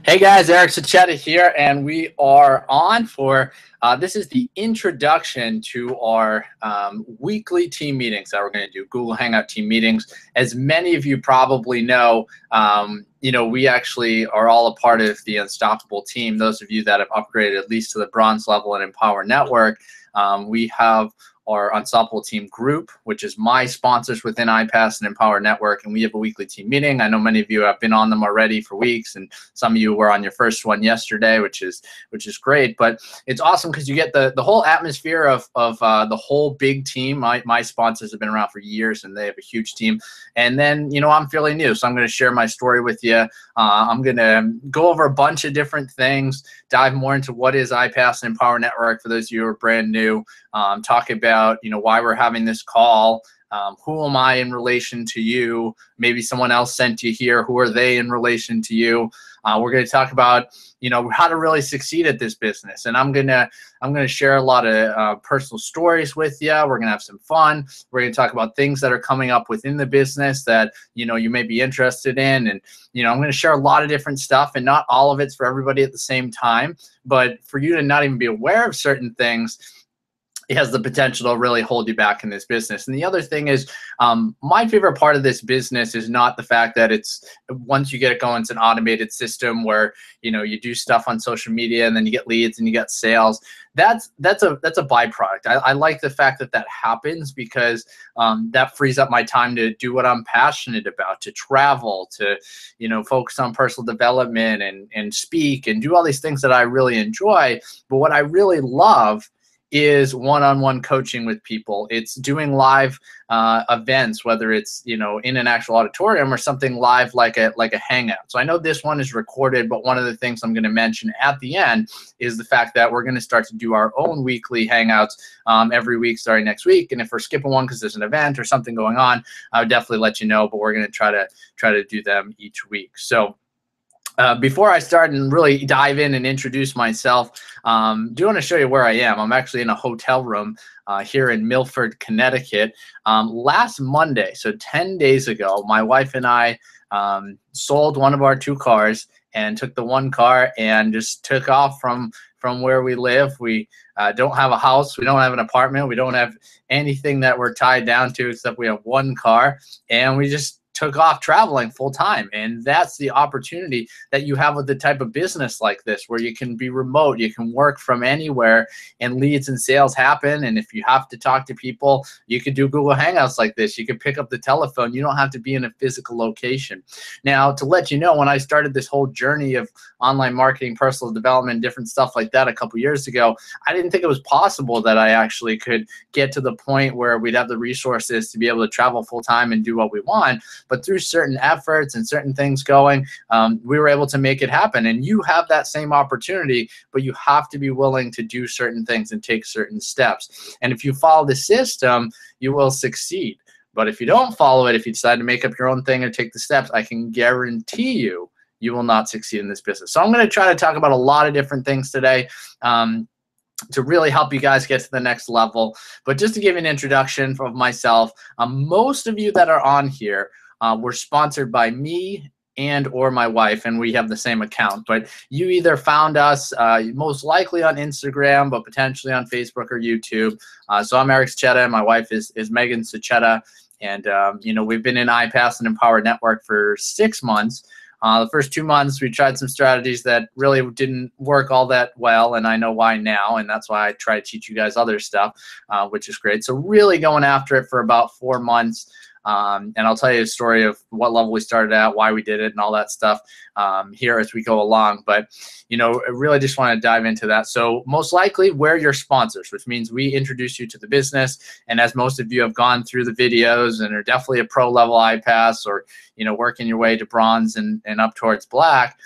Hey guys, Eric Sachetta here, and we are on for this is the introduction to our weekly team meetings that we're going to do, Google Hangout team meetings. As many of you probably know, we actually are all a part of the Unstoppable team. Those of you that have upgraded at least to the bronze level in Empower Network, we have our Unstoppable Team group, which is my sponsors within iPass and Empower Network, and we have a weekly team meeting. I know many of you have been on them already for weeks, and some of you were on your first one yesterday, which is great. But it's awesome because you get the whole atmosphere of the whole big team. My sponsors have been around for years, and they have a huge team. And then I'm fairly new, so I'm going to share my story with you. I'm going to go over a bunch of different things, dive more into what is iPass and Empower Network for those of you who are brand new. Talk about why we're having this call. Who am I in relation to you? Maybe someone else sent you here. Who are they in relation to you? We're going to talk about how to really succeed at this business, and I'm gonna share a lot of personal stories with you. We're gonna have some fun. We're gonna talk about things that are coming up within the business that you may be interested in, and I'm gonna share a lot of different stuff, and not all of it's for everybody at the same time. But for you to not even be aware of certain things, it has the potential to really hold you back in this business. And the other thing is, my favorite part of this business is not the fact that it's, once you get it going, it's an automated system where you do stuff on social media and then you get leads and you get sales. That's a byproduct. I like the fact that happens because that frees up my time to do what I'm passionate about, to travel, to focus on personal development and speak and do all these things that I really enjoy. But what I really love is one-on-one coaching with people. It's doing live events, whether it's in an actual auditorium or something live like a Hangout. So I know this one is recorded, but one of the things I'm going to mention at the end is the fact that we're going to start to do our own weekly Hangouts every week starting next week. And if we're skipping one because there's an event or something going on, I would definitely let you know. But we're going to try to do them each week. So before I start and really dive in and introduce myself, do want to show you where I am. I'm actually in a hotel room here in Milford, Connecticut. Last Monday, so 10 days ago, my wife and I sold one of our 2 cars and took the 1 car and just took off from where we live. We don't have a house. We don't have an apartment. We don't have anything that we're tied down to except we have 1 car, and we just took off traveling full time. And that's the opportunity that you have with the type of business like this, where you can be remote, you can work from anywhere, and leads and sales happen. And if you have to talk to people, you could do Google Hangouts like this. You can pick up the telephone. You don't have to be in a physical location. Now, to let you know, when I started this whole journey of online marketing, personal development, different stuff like that a couple years ago, I didn't think it was possible that I actually could get to the point where we'd have the resources to be able to travel full time and do what we want. But through certain efforts and certain things going, we were able to make it happen. And you have that same opportunity, but you have to be willing to do certain things and take certain steps. And if you follow the system, you will succeed. But if you don't follow it, if you decide to make up your own thing or take the steps, I can guarantee you will not succeed in this business. So I'm going to try to talk about a lot of different things today to really help you guys get to the next level. But just to give an introduction of myself, most of you that are on here were sponsored by me and or my wife, and we have the same account. But you either found us most likely on Instagram, but potentially on Facebook or YouTube. So I'm Eric Sachetta, and my wife is Megan Sachetta. And we've been in iPass and Empower Network for 6 months. The first 2 months, we tried some strategies that really didn't work all that well, and I know why now, and that's why I try to teach you guys other stuff, which is great. So really going after it for about 4 months. And I'll tell you a story of what level we started at, why we did it, and all that stuff here as we go along. But, I really just want to dive into that. So most likely we're your sponsors, which means we introduce you to the business. And as most of you have gone through the videos and are definitely a pro level iPass or, working your way to bronze and up towards black,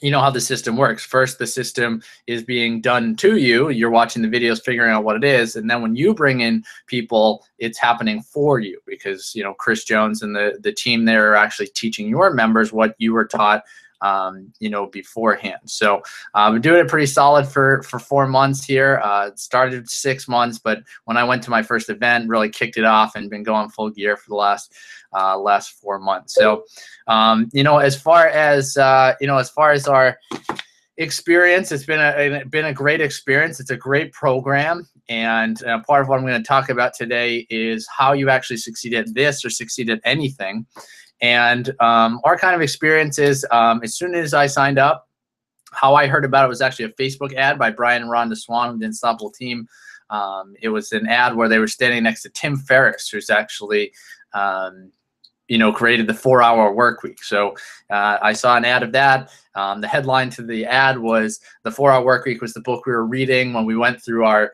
you know how the system works. First, the system is being done to you. You're watching the videos, figuring out what it is. And then when you bring in people, it's happening for you because, Chris Jones and the team there are actually teaching your members what you were taught you know, beforehand. So I've been doing it pretty solid for 4 months here. It started 6 months, but when I went to my first event, really kicked it off and been going full gear for the last 4 months. So, you know, as far as our experience, it's been a great experience. It's a great program, and part of what I'm going to talk about today is how you actually succeed at this or succeed at anything. And our kind of experience is, as soon as I signed up, how I heard about it was actually a Facebook ad by Brian and Rhonda Swan with the Unstoppable Team. It was an ad where they were standing next to Tim Ferriss, who's actually you know, created the 4-hour work week. So I saw an ad of that. The headline to the ad was the 4-hour work week was the book we were reading when we went through our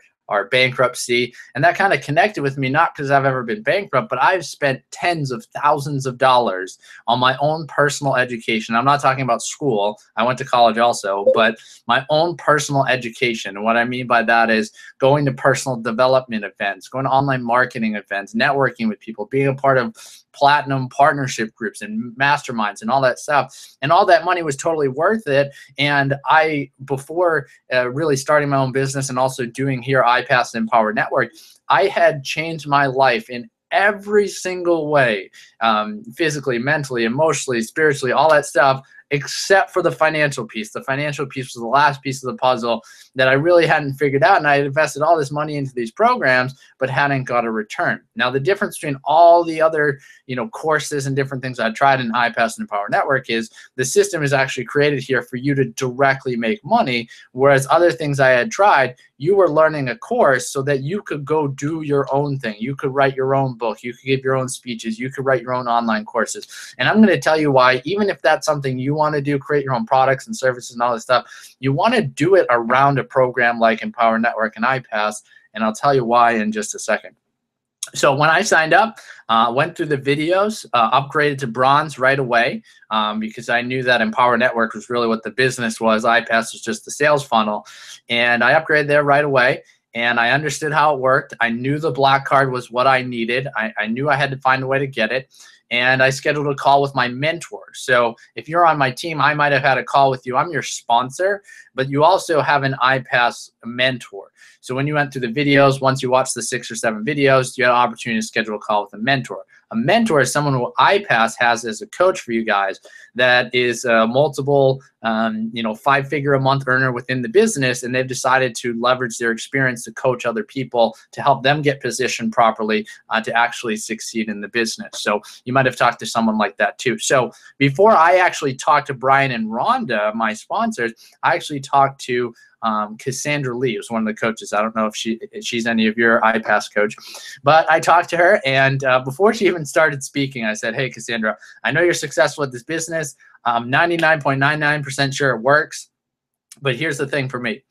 bankruptcy. And that kind of connected with me, not because I've ever been bankrupt, but I've spent tens of thousands of dollars on my own personal education. I'm not talking about school. I went to college also, but my own personal education. And what I mean by that is going to personal development events, going to online marketing events, networking with people, being a part of platinum partnership groups and masterminds and all that stuff. And all that money was totally worth it. And I, before really starting my own business and also doing here iPass and Empower Network, I had changed my life in every single way, physically, mentally, emotionally, spiritually, all that stuff, except for the financial piece. The financial piece was the last piece of the puzzle that I really hadn't figured out, and I had invested all this money into these programs but hadn't got a return. Now, the difference between all the other, you know, courses and different things I tried in iPass and Empower Network is the system is actually created here for you to directly make money, whereas other things I had tried, you were learning a course so that you could go do your own thing. You could write your own book. You could give your own speeches. You could write your own online courses. And I'm going to tell you why, even if that's something you want to do, create your own products and services and all this stuff, you want to do it around a program like Empower Network and iPass. And I'll tell you why in just a second. So when I signed up, went through the videos, upgraded to bronze right away because I knew that Empower Network was really what the business was. iPass was just the sales funnel. And I upgraded there right away. And I understood how it worked. I knew the black card was what I needed. I knew I had to find a way to get it. And I scheduled a call with my mentor. So if you're on my team, I might have had a call with you. I'm your sponsor, but you also have an iPass mentor. So when you went through the videos, once you watched the 6 or 7 videos, you had an opportunity to schedule a call with a mentor. A mentor is someone who iPass has as a coach for you guys that is a multiple, you know, 5-figure-a-month earner within the business, and they've decided to leverage their experience to coach other people to help them get positioned properly to actually succeed in the business. So you might have talked to someone like that too. So before I actually talked to Brian and Rhonda, my sponsors, I actually talked to Cassandra Lee, who's one of the coaches. I don't know if she's any of your iPass coach, but I talked to her, and before she even started speaking, I said, "Hey, Cassandra, I know you're successful at this business. I'm 99.99% sure it works, but here's the thing for me.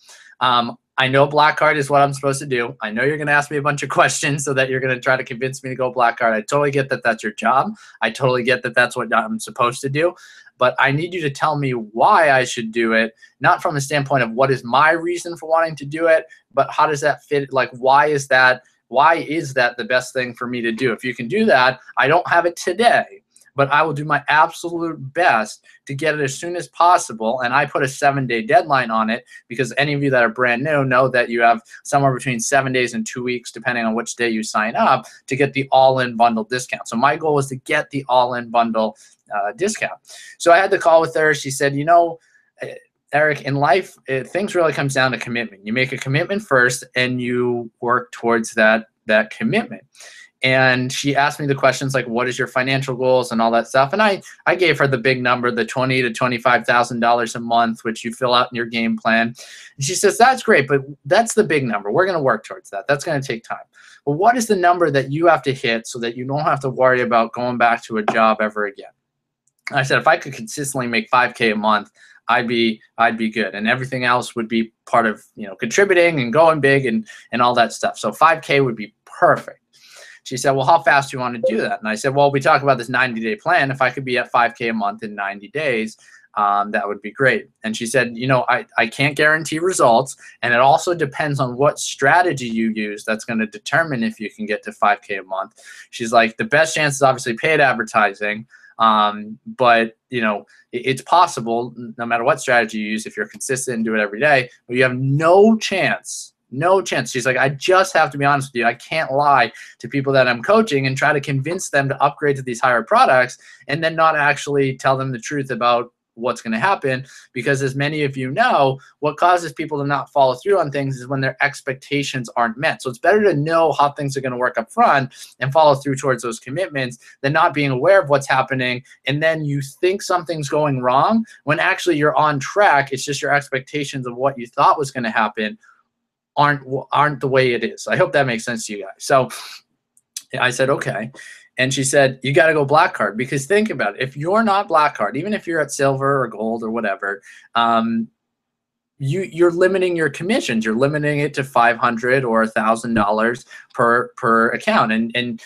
I know black card is what I'm supposed to do. I know you're going to ask me a bunch of questions so that you're going to try to convince me to go black card. I totally get that that's your job. I totally get that that's what I'm supposed to do. But I need you to tell me why I should do it, not from the standpoint of what is my reason for wanting to do it, but how does that fit? Like, why is that the best thing for me to do? If you can do that, I don't have it today, but I will do my absolute best to get it as soon as possible. And I put a 7-day deadline on it because any of you that are brand new know that you have somewhere between 7 days and 2 weeks, depending on which day you sign up, to get the all-in bundle discount. So my goal was to get the all-in bundle discount. So I had the call with her. She said, you know, Eric, in life, things really comes down to commitment. You make a commitment first and you work towards that commitment. And she asked me the questions like, what is your financial goals and all that stuff? And I gave her the big number, the $20,000 to $25,000 a month, which you fill out in your game plan. And she says, that's great, but that's the big number. We're going to work towards that. That's going to take time. But what is the number that you have to hit so that you don't have to worry about going back to a job ever again? I said, if I could consistently make $5K a month, I'd be good, and everything else would be part of, you know, contributing and going big and all that stuff. So 5K would be perfect. She said, well, how fast do you want to do that? And I said, well, we talk about this 90-day plan. If I could be at 5K a month in 90 days, that would be great. And she said, you know, I can't guarantee results, and it also depends on what strategy you use that's going to determine if you can get to 5K a month. She's like, the best chance is obviously paid advertising. But it's possible no matter what strategy you use, if you're consistent and do it every day, but you have no chance. No chance. She's like, I just have to be honest with you. I can't lie to people that I'm coaching and try to convince them to upgrade to these higher products and then not actually tell them the truth about what's going to happen. Because as many of you know, what causes people to not follow through on things is when their expectations aren't met. So it's better to know how things are going to work up front and follow through towards those commitments than not being aware of what's happening. And then you think something's going wrong when actually you're on track. It's just your expectations of what you thought was going to happen aren't the way it is. I hope that makes sense to you guys. So I said, okay. And she said, you got to go black card, because think about it. If you're not black card, even if you're at silver or gold or whatever, you're limiting your commissions. You're limiting it to $500 or $1,000 per account and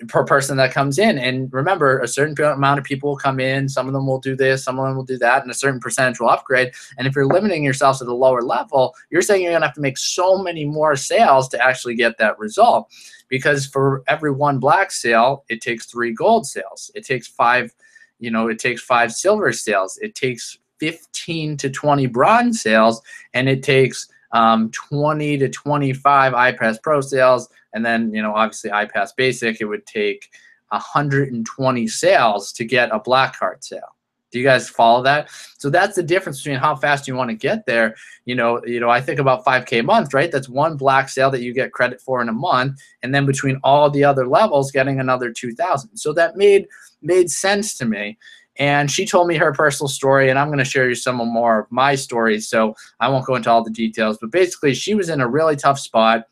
per person that comes in. And remember, a certain amount of people will come in. Some of them will do this, some of them will do that, and a certain percentage will upgrade. And if you're limiting yourself to the lower level, you're saying you're going to have to make so many more sales to actually get that result. Because for every one black sale, it takes 3 gold sales. It takes 5, it takes 5 silver sales. It takes 15 to 20 bronze sales, and it takes 20 to 25 iPass Pro sales. And then, obviously iPass Basic, it would take 120 sales to get a black card sale. Do you guys follow that? So that's the difference between how fast you want to get there. I think about 5K a month, right? That's one black sale that you get credit for in a month. And then between all the other levels, getting another 2,000. So that made sense to me. And she told me her personal story, and I'm going to share you some more of my stories. So I won't go into all the details, but basically she was in a really tough spot.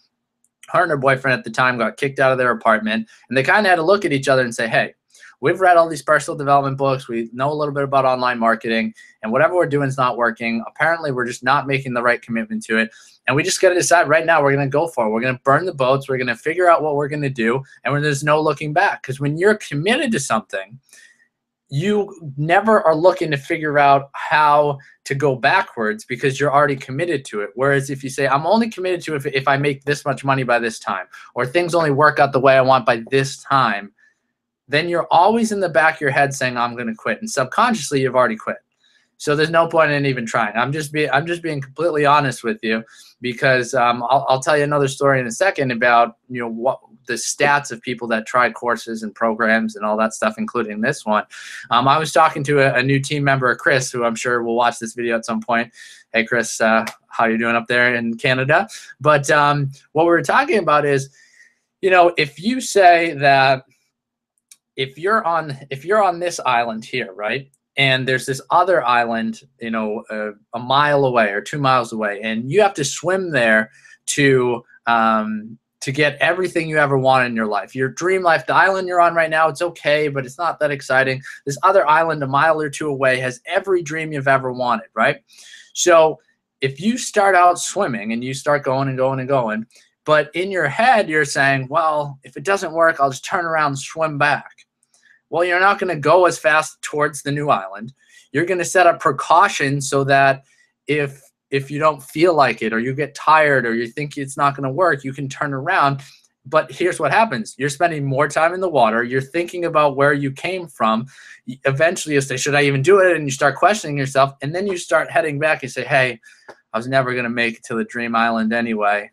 Her and her boyfriend at the time got kicked out of their apartment, and they kind of had to look at each other and say, hey, we've read all these personal development books. We know a little bit about online marketing, and whatever we're doing is not working. Apparently, we're just not making the right commitment to it. And we just got to decide right now we're going to go for it. We're going to burn the boats. We're going to figure out what we're going to do, and there's no looking back. Because when you're committed to something, you never are looking to figure out how to go backwards because you're already committed to it. Whereas if you say, I'm only committed to it if I make this much money by this time, or things only work out the way I want by this time, then you're always in the back of your head saying, I'm going to quit. And subconsciously, you've already quit. So there's no point in even trying. I'm just being completely honest with you, because I'll tell you another story in a second about what the stats of people that try courses and programs and all that stuff, including this one. I was talking to a new team member, Chris, who I'm sure will watch this video at some point. Hey, Chris, how you doing up there in Canada? But what we were talking about is, if you say that if you're on this island here, right? And there's this other island, a mile away or 2 miles away, and you have to swim there to get everything you ever wanted in your life. Your dream life, the island you're on right now, it's okay, but it's not that exciting. This other island a mile or 2 away has every dream you've ever wanted, right? So if you start out swimming and you start going and going and going, but in your head you're saying, well, if it doesn't work, I'll just turn around and swim back. Well, you're not going to go as fast towards the new island. You're going to set up precautions so that if you don't feel like it, or you get tired, or you think it's not going to work, you can turn around. But here's what happens. You're spending more time in the water. You're thinking about where you came from. Eventually you'll say, should I even do it? And you start questioning yourself. And then you start heading back and say, hey, I was never going to make it to the dream island anyway.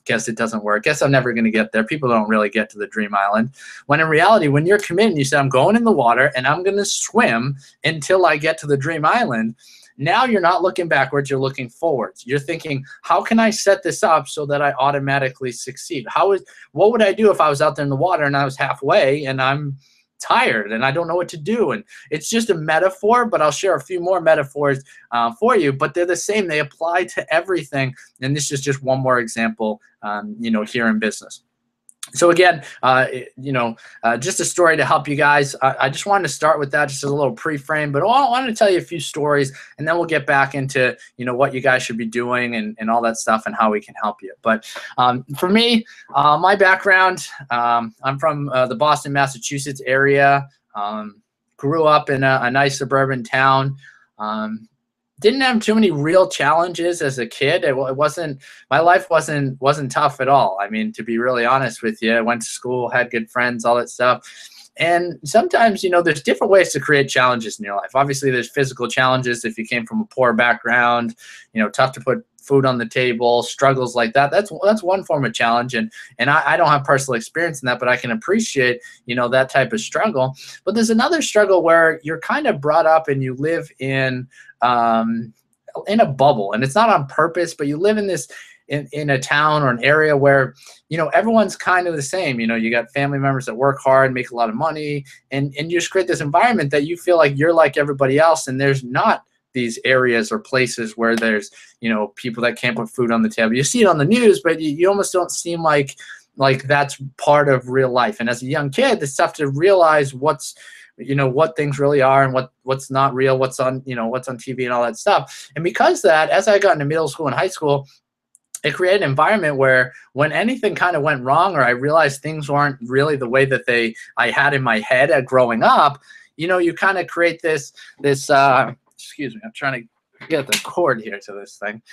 Guess it doesn't work. Guess I'm never going to get there. People don't really get to the dream island. When in reality, when you're committed, you say, I'm going in the water and I'm going to swim until I get to the dream island. Now you're not looking backwards, you're looking forwards. You're thinking, how can I set this up so that I automatically succeed? What would I do if I was out there in the water and I was halfway and I'm tired and I don't know what to do? And it's just a metaphor, but I'll share a few more metaphors for you, but they're the same. They apply to everything. And this is just one more example, here in business. So again, just a story to help you guys. I just wanted to start with that, just as a little pre-frame, but I wanted to tell you a few stories, and then we'll get back into, what you guys should be doing and all that stuff and how we can help you. But for me, my background, I'm from the Boston, Massachusetts area. Grew up in a nice suburban town. Didn't have too many real challenges as a kid. My life wasn't tough at all. I mean, to be really honest with you, I went to school, had good friends, all that stuff. And sometimes, there's different ways to create challenges in your life. Obviously, there's physical challenges if you came from a poor background, tough to put food on the table, struggles like that. That's one form of challenge. And I don't have personal experience in that, but I can appreciate, that type of struggle. But there's another struggle where you're kind of brought up and you live in a bubble, and it's not on purpose, but you live in this in a town or an area where everyone's kind of the same. You got family members that work hard, make a lot of money, and you just create this environment that you feel like you're like everybody else, and there's not these areas or places where there's people that can't put food on the table. You see it on the news, but you almost don't seem like that's part of real life. And as a young kid, it's tough to realize what things really are and what's not real, what's on TV and all that stuff. And because of that, as I got into middle school and high school, it created an environment where when anything kind of went wrong, or I realized things weren't really the way that I had in my head growing up, you kind of create this excuse me, I'm trying to get the cord here to this thing.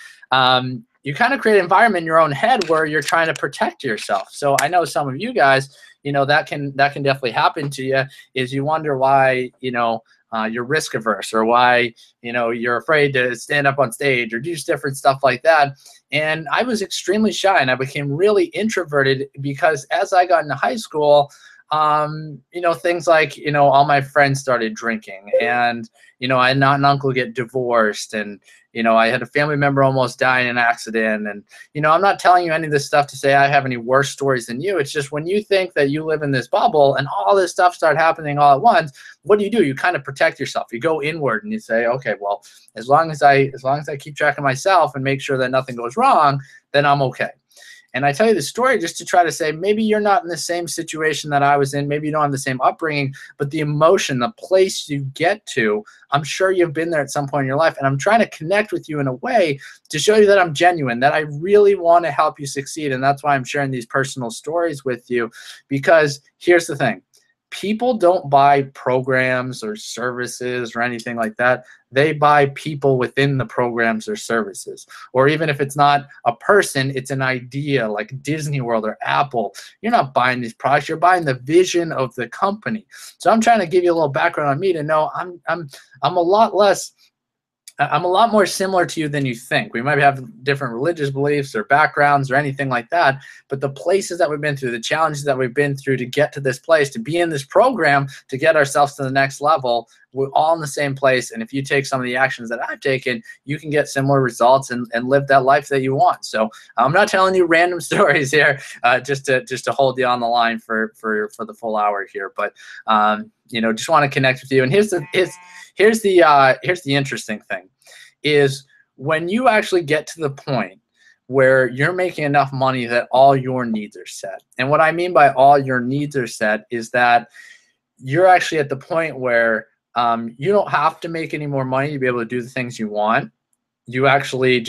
You kind of create an environment in your own head where you're trying to protect yourself. So I know some of you guys, that can definitely happen to you, is you wonder why, you're risk averse, or why, you're afraid to stand up on stage or do different stuff like that. And I was extremely shy, and I became really introverted because as I got into high school, things like, all my friends started drinking, and, I had an uncle get divorced, and, I had a family member almost die in an accident. And, I'm not telling you any of this stuff to say I have any worse stories than you. It's just when you think that you live in this bubble and all this stuff start happening all at once, what do? You kind of protect yourself. You go inward and you say, okay, well, as long as I keep track of myself and make sure that nothing goes wrong, then I'm okay. And I tell you the story just to try to say, maybe you're not in the same situation that I was in. Maybe you don't have the same upbringing, but the emotion, the place you get to, I'm sure you've been there at some point in your life. And I'm trying to connect with you in a way to show you that I'm genuine, that I really want to help you succeed. And that's why I'm sharing these personal stories with you, because here's the thing. People don't buy programs or services or anything like that. They buy people within the programs or services. Or even if it's not a person, it's an idea like Disney World or Apple. You're not buying these products. You're buying the vision of the company. So I'm trying to give you a little background on me to know I'm a lot more similar to you than you think. We might have different religious beliefs or backgrounds or anything like that, but the places that we've been through, the challenges that we've been through to get to this place, to be in this program, to get ourselves to the next level, we're all in the same place. And if you take some of the actions that I've taken, you can get similar results and live that life that you want. So I'm not telling you random stories here, just to hold you on the line for the full hour here, but just want to connect with you. And here's the interesting thing, is when you actually get to the point where you're making enough money that all your needs are set. And what I mean by all your needs are set is that you're actually at the point where you don't have to make any more money to be able to do the things you want. You actually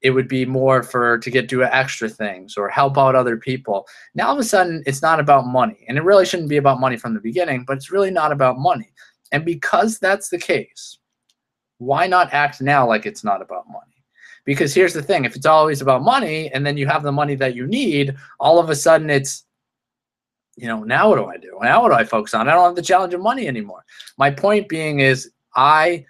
it would be more to do extra things or help out other people. Now all of a sudden it's not about money, and it really shouldn't be about money from the beginning, but it's really not about money. And because that's the case, why not act now like it's not about money? Because here's the thing, if it's always about money and then you have the money that you need, all of a sudden it's, now what do I do? Now what do I focus on? I don't have the challenge of money anymore. My point being is I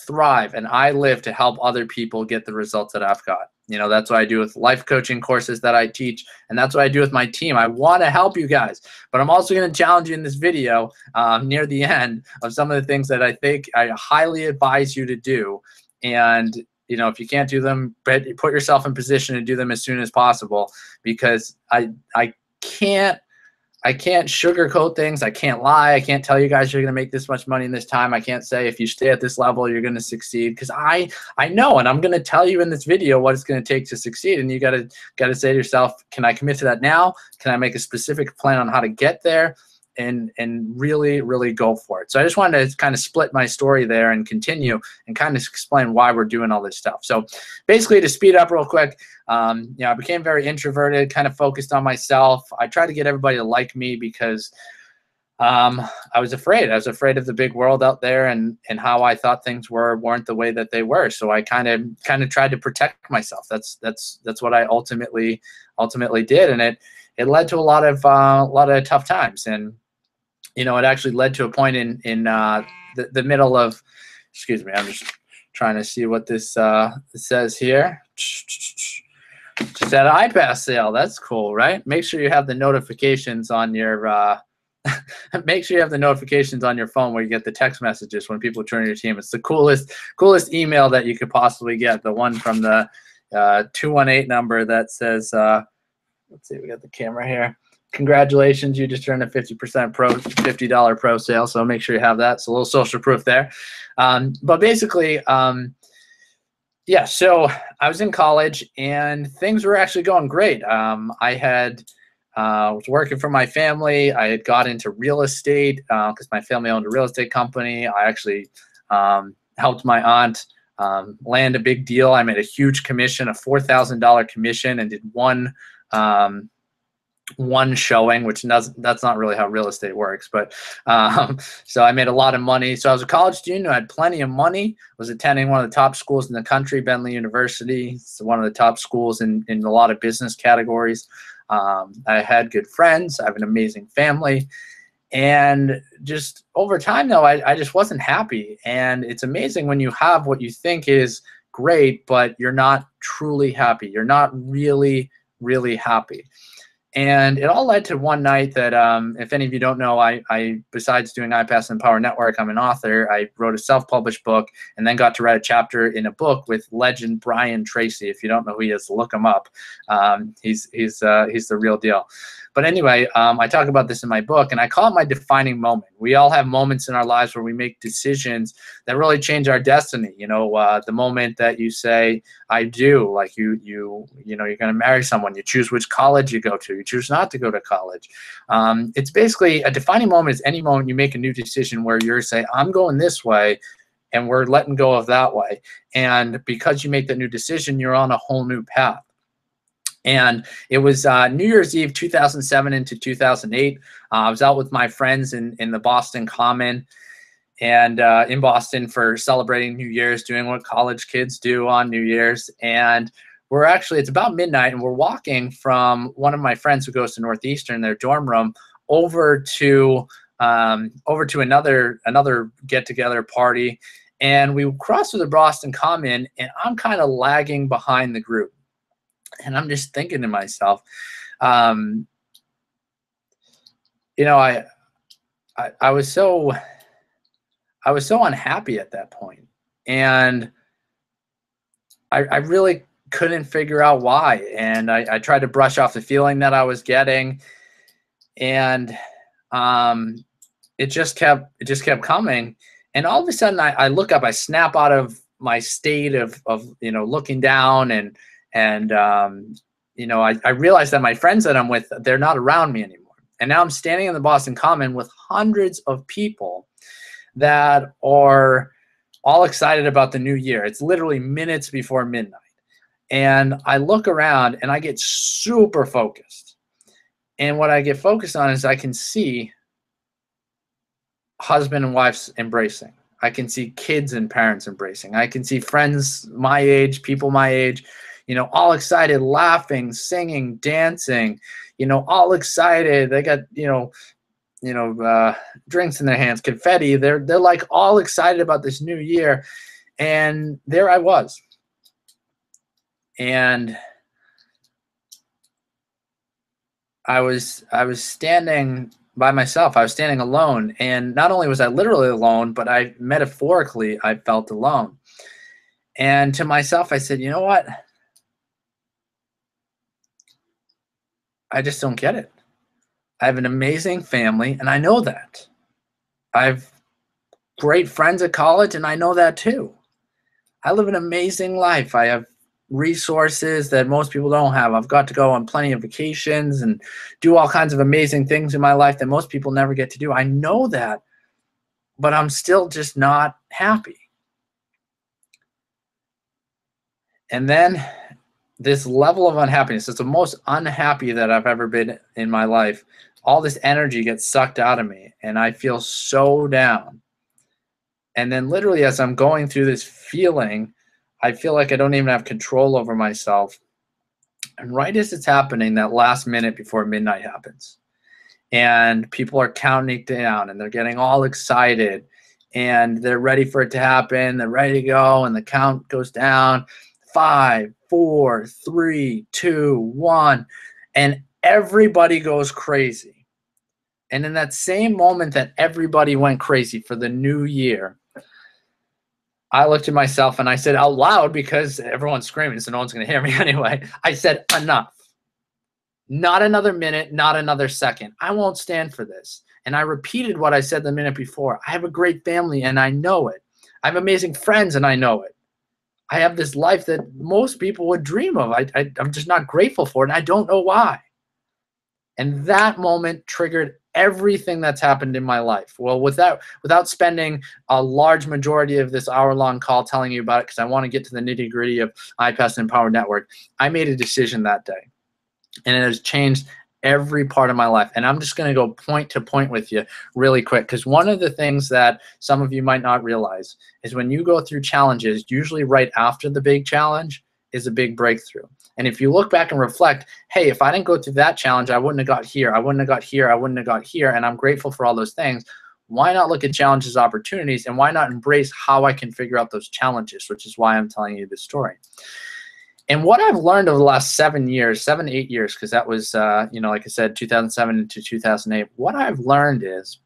thrive and I live to help other people get the results that I've got. That's what I do with life coaching courses that I teach, and that's what I do with my team. I want to help you guys, but I'm also going to challenge you in this video near the end of some of the things that I think I highly advise you to do. And if you can't do them, put yourself in position to do them as soon as possible, because I can't sugarcoat things. I can't lie. I can't tell you guys you're going to make this much money in this time. I can't say if you stay at this level, you're going to succeed, because I know, and I'm going to tell you in this video what it's going to take to succeed. And you got to say to yourself, can I commit to that now? Can I make a specific plan on how to get there? And really, really go for it. So I just wanted to kind of split my story there and continue and kind of explain why we're doing all this stuff. So basically, to speed up real quick, I became very introverted, kind of focused on myself. I tried to get everybody to like me because I was afraid. I was afraid of the big world out there and how I thought things weren't the way that they were. So I kind of tried to protect myself. That's what I ultimately did, and it led to a lot of tough times. And you know, it actually led to a point in the middle of, excuse me, I'm just trying to see what this says here. Just at iPass sale. That's cool, right? Make sure you have the notifications on your make sure you have the notifications on your phone where you get the text messages when people join your team. It's the coolest email that you could possibly get. The one from the 218 number that says, let's see, we got the camera here. Congratulations, you just earned a 50% pro, $50 pro sale. So make sure you have that. It's a little social proof there. But basically, yeah, so I was in college and things were actually going great. I had was working for my family. I had got into real estate because my family owned a real estate company. I actually helped my aunt land a big deal. I made a huge commission, a $4,000 commission, and did one showing, which that's not really how real estate works, but so I made a lot of money. So I was a college student who had plenty of money, was attending one of the top schools in the country, Bentley University. It's one of the top schools in a lot of business categories. I had good friends. I have an amazing family. And just over time, though, I just wasn't happy. And it's amazing when you have what you think is great, but you're not truly happy. You're not really, really happy. And it all led to one night that, if any of you don't know, I besides doing iPass and Power Network, I'm an author. I wrote a self-published book and then got to write a chapter in a book with legend Brian Tracy. If you don't know who he is, look him up. He's the real deal. But anyway, I talk about this in my book, and I call it my defining moment. We all have moments in our lives where we make decisions that really change our destiny. You know, the moment that you say, I do, like you know, you're going to marry someone, you choose which college you go to, you choose not to go to college. It's basically a defining moment is any moment you make a new decision where you're saying, I'm going this way, and we're letting go of that way. And because you make that new decision, you're on a whole new path. And it was New Year's Eve 2007 into 2008. I was out with my friends in the Boston Common and in Boston for celebrating New Year's, doing what college kids do on New Year's. And it's about midnight, and we're walking from one of my friends who goes to Northeastern, their dorm room, over to another get-together party. And we crossed through the Boston Common, and I'm kind of lagging behind the group. And I'm just thinking to myself, you know, I was so unhappy at that point, and I really couldn't figure out why. And I tried to brush off the feeling that I was getting, and it just kept coming. And all of a sudden, I look up, I snap out of my state of you know, looking down, and you know, I realized that my friends that I'm with, they're not around me anymore. And now I'm standing in the Boston Common with hundreds of people that are all excited about the new year. It's literally minutes before midnight. And I look around and I get super focused. And what I get focused on is I can see husband and wives embracing. I can see kids and parents embracing. I can see friends my age, people my age, you know, all excited, laughing, singing, dancing, you know, all excited. They got, you know, drinks in their hands, confetti. They're like all excited about this new year. And there I was. And I was standing by myself. I was standing alone. And not only was I literally alone, but I felt alone. And to myself, I said, you know what? I just don't get it. I have an amazing family, and I know that. I have great friends at college, and I know that too. I live an amazing life. I have resources that most people don't have. I've got to go on plenty of vacations and do all kinds of amazing things in my life that most people never get to do. I know that, but I'm still just not happy. And then this level of unhappiness, it's the most unhappy that I've ever been in my life. All this energy gets sucked out of me, and I feel so down. And then literally as I'm going through this feeling, I feel like I don't even have control over myself. And right as it's happening, that last minute before midnight happens. and people are counting it down, and they're getting all excited, and they're ready for it to happen. They're ready to go, and the count goes down. 5, 4, 3, 2, 1, and everybody goes crazy. And in that same moment that everybody went crazy for the new year, I looked at myself and I said out loud, because everyone's screaming, so no one's going to hear me anyway. I said, enough. Not another minute, not another second. I won't stand for this. And I repeated what I said the minute before. I have a great family and I know it. I have amazing friends and I know it. I have this life that most people would dream of. I'm just not grateful for it, and I don't know why. And that moment triggered everything that's happened in my life. Well, without spending a large majority of this hour-long call telling you about it, because I want to get to the nitty-gritty of iPass and Empowered Network, I made a decision that day, and it has changed every part of my life. And I'm just going to go point to point with you really quick, because one of the things that some of you might not realize is when you go through challenges, usually right after the big challenge is a big breakthrough. And if you look back and reflect, hey, if I didn't go through that challenge, I wouldn't have got here, I wouldn't have got here, I wouldn't have got here, and I'm grateful for all those things. Why not look at challenges as opportunities, and why not embrace how I can figure out those challenges, which is why I'm telling you this story. And what I've learned over the last 7 years, 7 to 8 years, because that was, like I said, 2007 to 2008, what I've learned is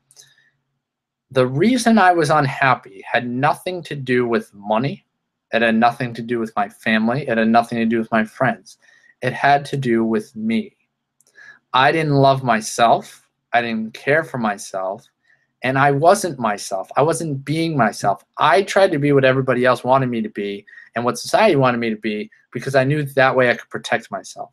the reason I was unhappy had nothing to do with money. It had nothing to do with my family. It had nothing to do with my friends. It had to do with me. I didn't love myself. I didn't care for myself. And I wasn't myself. I wasn't being myself. I tried to be what everybody else wanted me to be and what society wanted me to be, because I knew that way I could protect myself.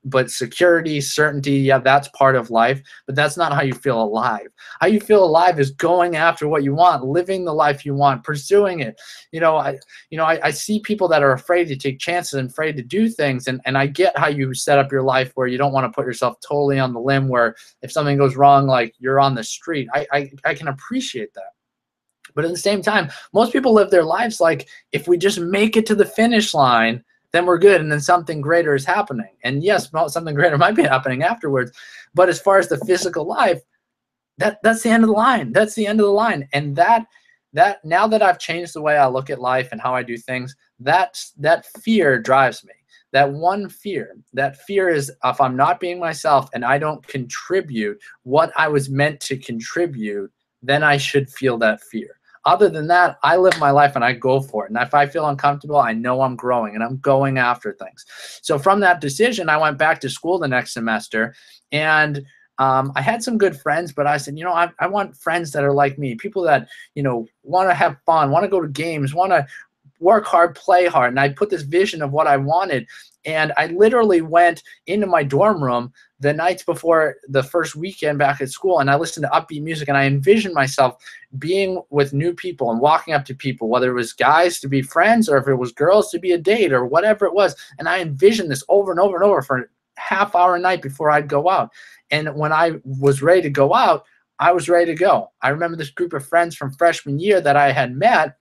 But security, certainty, yeah, that's part of life, but that's not how you feel alive. How you feel alive is going after what you want, living the life you want, pursuing it. I see people that are afraid to take chances and afraid to do things, and I get how you set up your life where you don't want to put yourself totally on the limb where if something goes wrong, like you're on the street. I can appreciate that. But at the same time, most people live their lives like, if we just make it to the finish line, then we're good, and then something greater is happening. And yes, something greater might be happening afterwards, but as far as the physical life, that's the end of the line. That's the end of the line. And that now that I've changed the way I look at life and how I do things, that fear drives me. That fear is, if I'm not being myself and I don't contribute what I was meant to contribute, then I should feel that fear. Other than that, I live my life and I go for it. And if I feel uncomfortable, I know I'm growing and I'm going after things. So from that decision, I went back to school the next semester, and I had some good friends, but I said, I want friends that are like me, people that, want to have fun, want to go to games, want to work hard, play hard. And I put this vision of what I wanted. And I literally went into my dorm room the nights before the first weekend back at school, and I listened to upbeat music, and I envisioned myself being with new people and walking up to people, whether it was guys to be friends or if it was girls to be a date or whatever it was. And I envisioned this over and over and over for a half hour a night before I'd go out. And when I was ready to go out, I was ready to go. I remember this group of friends from freshman year that I had met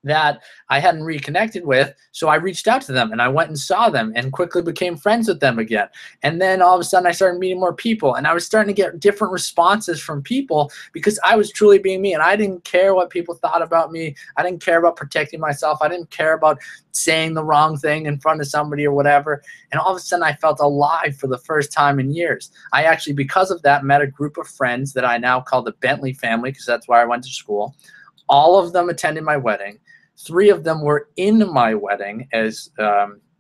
that I hadn't reconnected with, so I reached out to them and I went and saw them and quickly became friends with them again. And then all of a sudden I started meeting more people, and I was starting to get different responses from people because I was truly being me, and I didn't care what people thought about me. I didn't care about protecting myself. I didn't care about saying the wrong thing in front of somebody or whatever. And all of a sudden I felt alive for the first time in years. I actually, because of that, met a group of friends that I now call the Bentley family, because that's where I went to school. All of them attended my wedding. 3 of them were in my wedding as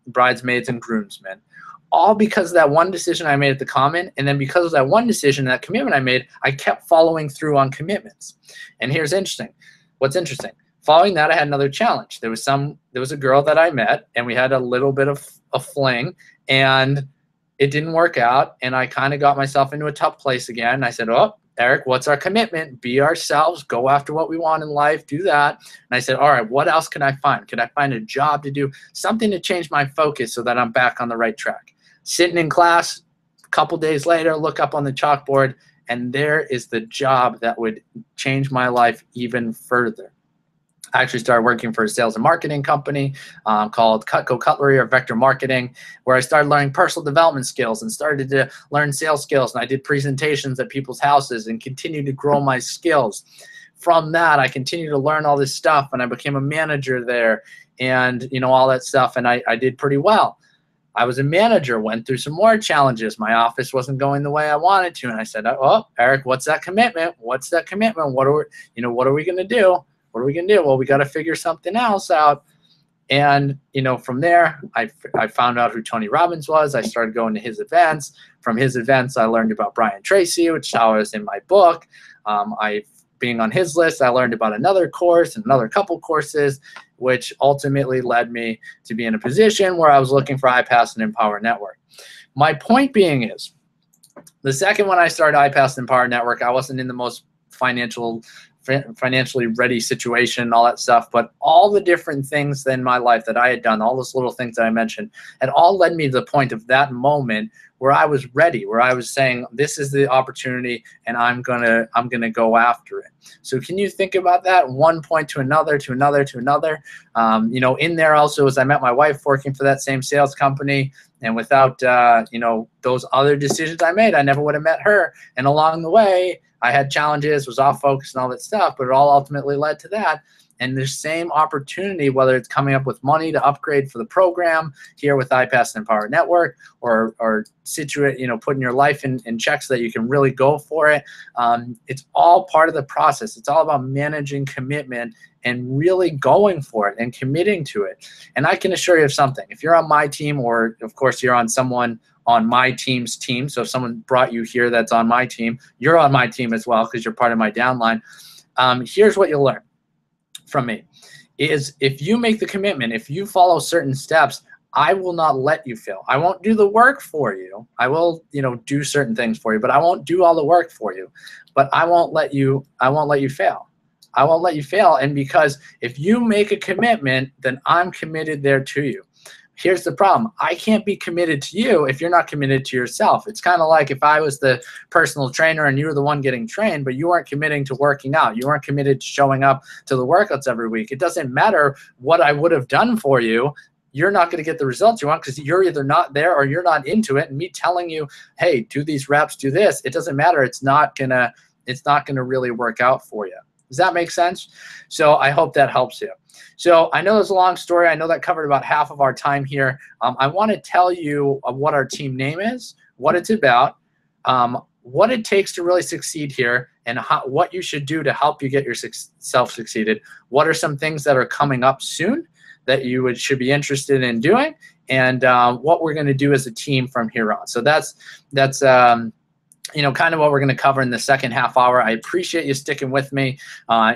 bridesmaids and groomsmen, all because of that one decision I made at the Common. And then because of that one decision, that commitment I made, I kept following through on commitments. And here's interesting. What's interesting? Following that, I had another challenge. There was a girl that I met, and we had a little bit of a fling, and it didn't work out. And I kind of got myself into a tough place again. And I said, oh, Eric, what's our commitment? Be ourselves, go after what we want in life, do that. And I said, all right, what else can I find? Can I find a job to do? Something to change my focus so that I'm back on the right track. Sitting in class, a couple days later, look up on the chalkboard, and there is the job that would change my life even further. I actually started working for a sales and marketing company called Cutco Cutlery or Vector Marketing, where I started learning personal development skills and started to learn sales skills. And I did presentations at people's houses and continued to grow my skills. From that, I continued to learn all this stuff, and I became a manager there and, you know, all that stuff. And I did pretty well. I was a manager, went through some more challenges. My office wasn't going the way I wanted to. And I said, oh, Eric, what's that commitment? What's that commitment? What are we going to do? What are we going to do? Well, we got to figure something else out. And, you know, from there, I found out who Tony Robbins was. I started going to his events. From his events, I learned about Brian Tracy, which I was in my book. Being on his list, I learned about another course and another couple courses, which ultimately led me to be in a position where I was looking for iPass and Empower Network. My point being is, the second when I started iPass and Empower Network, I wasn't in the most financially ready situation and all that stuff, but all the different things in my life that I had done, all those little things that I mentioned, had all led me to the point of that moment where I was ready, where I was saying, this is the opportunity and I'm gonna go after it. So can you think about that? One point to another, to another, to another. You know, in there also as I met my wife working for that same sales company, and without you know, those other decisions I made, I never would have met her. And along the way, I had challenges, was off focus and all that stuff, but it all ultimately led to that. And the same opportunity, whether it's coming up with money to upgrade for the program here with iPass and Empower Network, or situate, you know, putting your life in check so that you can really go for it. It's all part of the process. It's all about managing commitment and really going for it and committing to it. And I can assure you of something. If you're on my team, or of course you're on someone on my team's team, so if someone brought you here that's on my team, you're on my team as well because you're part of my downline. Here's what you'll learn from me is, if you make the commitment, if you follow certain steps, I will not let you fail. I won't do the work for you. I will, you know, do certain things for you, but I won't do all the work for you. But I won't let you fail. I won't let you fail. And because if you make a commitment, then I'm committed there to you. Here's the problem. I can't be committed to you if you're not committed to yourself. It's kind of like if I was the personal trainer and you were the one getting trained, but you weren't committing to working out. You weren't committed to showing up to the workouts every week. It doesn't matter what I would have done for you. You're not going to get the results you want because you're either not there or you're not into it. And me telling you, hey, do these reps, do this, it doesn't matter. It's not gonna really work out for you. Does that make sense? So I hope that helps you. So I know it's a long story. I know that covered about half of our time here. I want to tell you what our team name is, what it's about, what it takes to really succeed here, and what you should do to help you get yourself succeeded. What are some things that are coming up soon that you should be interested in doing, and what we're going to do as a team from here on. So that's you know, kind of what we're going to cover in the second half hour. I appreciate you sticking with me.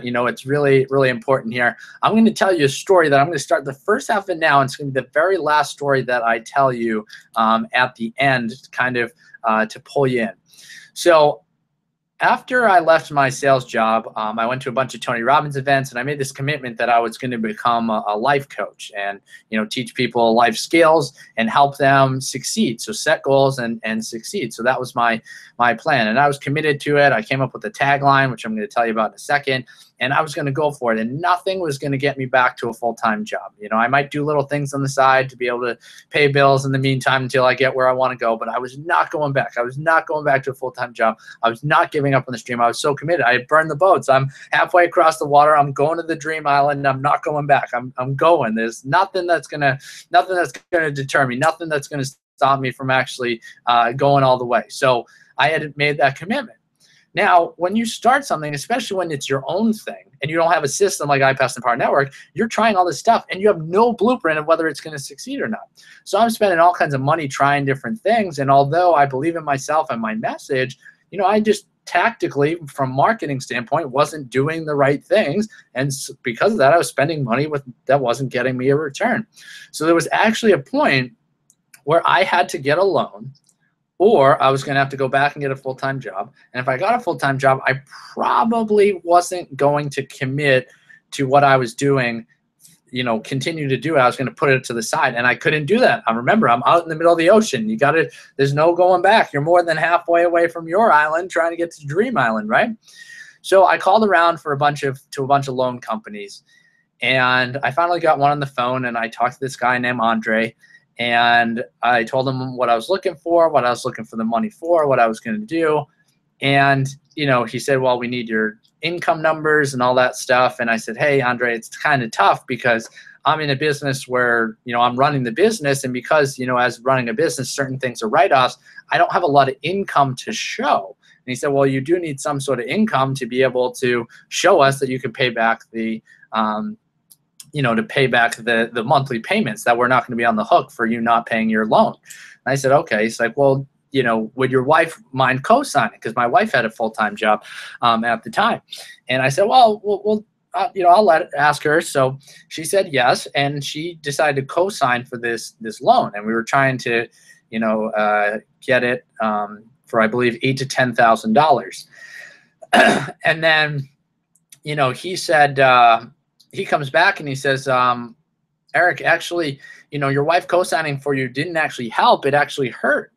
You know, it's really, really important here. I'm going to tell you a story that I'm going to start the first half of now, and it's going to be the very last story that I tell you at the end, kind of to pull you in. So after I left my sales job, I went to a bunch of Tony Robbins events, and I made this commitment that I was going to become a life coach and, you know, teach people life skills and help them succeed. So set goals and succeed. So that was my plan, and I was committed to it. I came up with a tagline, which I'm going to tell you about in a second, and I was going to go for it, and nothing was going to get me back to a full-time job. You know, I might do little things on the side to be able to pay bills in the meantime until I get where I want to go, but I was not going back. I was not going back to a full-time job. I was not giving up on the dream. I was so committed. I had burned the boats. I'm halfway across the water. I'm going to the dream island. I'm not going back. I'm going. There's nothing that's gonna deter me. Nothing that's gonna stop me from actually going all the way. So I had made that commitment. Now, when you start something, especially when it's your own thing and you don't have a system like iPass and Empower Network, you're trying all this stuff and you have no blueprint of whether it's going to succeed or not. So I'm spending all kinds of money trying different things. And although I believe in myself and my message, you know, I just tactically, from marketing standpoint, wasn't doing the right things. And because of that, I was spending money that wasn't getting me a return. So there was actually a point where I had to get a loan, or I was going to have to go back and get a full-time job. And if I got a full-time job, I probably wasn't going to commit to what I was doing, you know, continue to do it. I was going to put it to the side, and I couldn't do that. I remember, I'm out in the middle of the ocean. You got it. There's no going back. You're more than halfway away from your island trying to get to Dream Island, right? So I called around to a bunch of loan companies, And I finally got one on the phone, and I talked to this guy named Andre, and I told him what I was looking for, what I was looking for the money for, what I was going to do. And, you know, he said, well, we need your income numbers and all that stuff. And I said, hey, Andre, it's kind of tough because I'm in a business where, you know, I'm running the business. And because, you know, as running a business, certain things are write-offs, I don't have a lot of income to show. And he said, well, you do need some sort of income to be able to show us that you can pay back the, you know, to pay back the monthly payments, that we're not going to be on the hook for you not paying your loan. And I said, okay. He's like, well, you know, would your wife mind co-signing? Because my wife had a full-time job at the time. And I said, well, you know, I'll ask her. So she said yes, and she decided to co-sign for this loan. And we were trying to, you know, get it for, I believe, $8,000 to $10,000. And then, you know, he said, he comes back and he says, Eric, actually, you know, your wife co-signing for you didn't actually help. It actually hurt.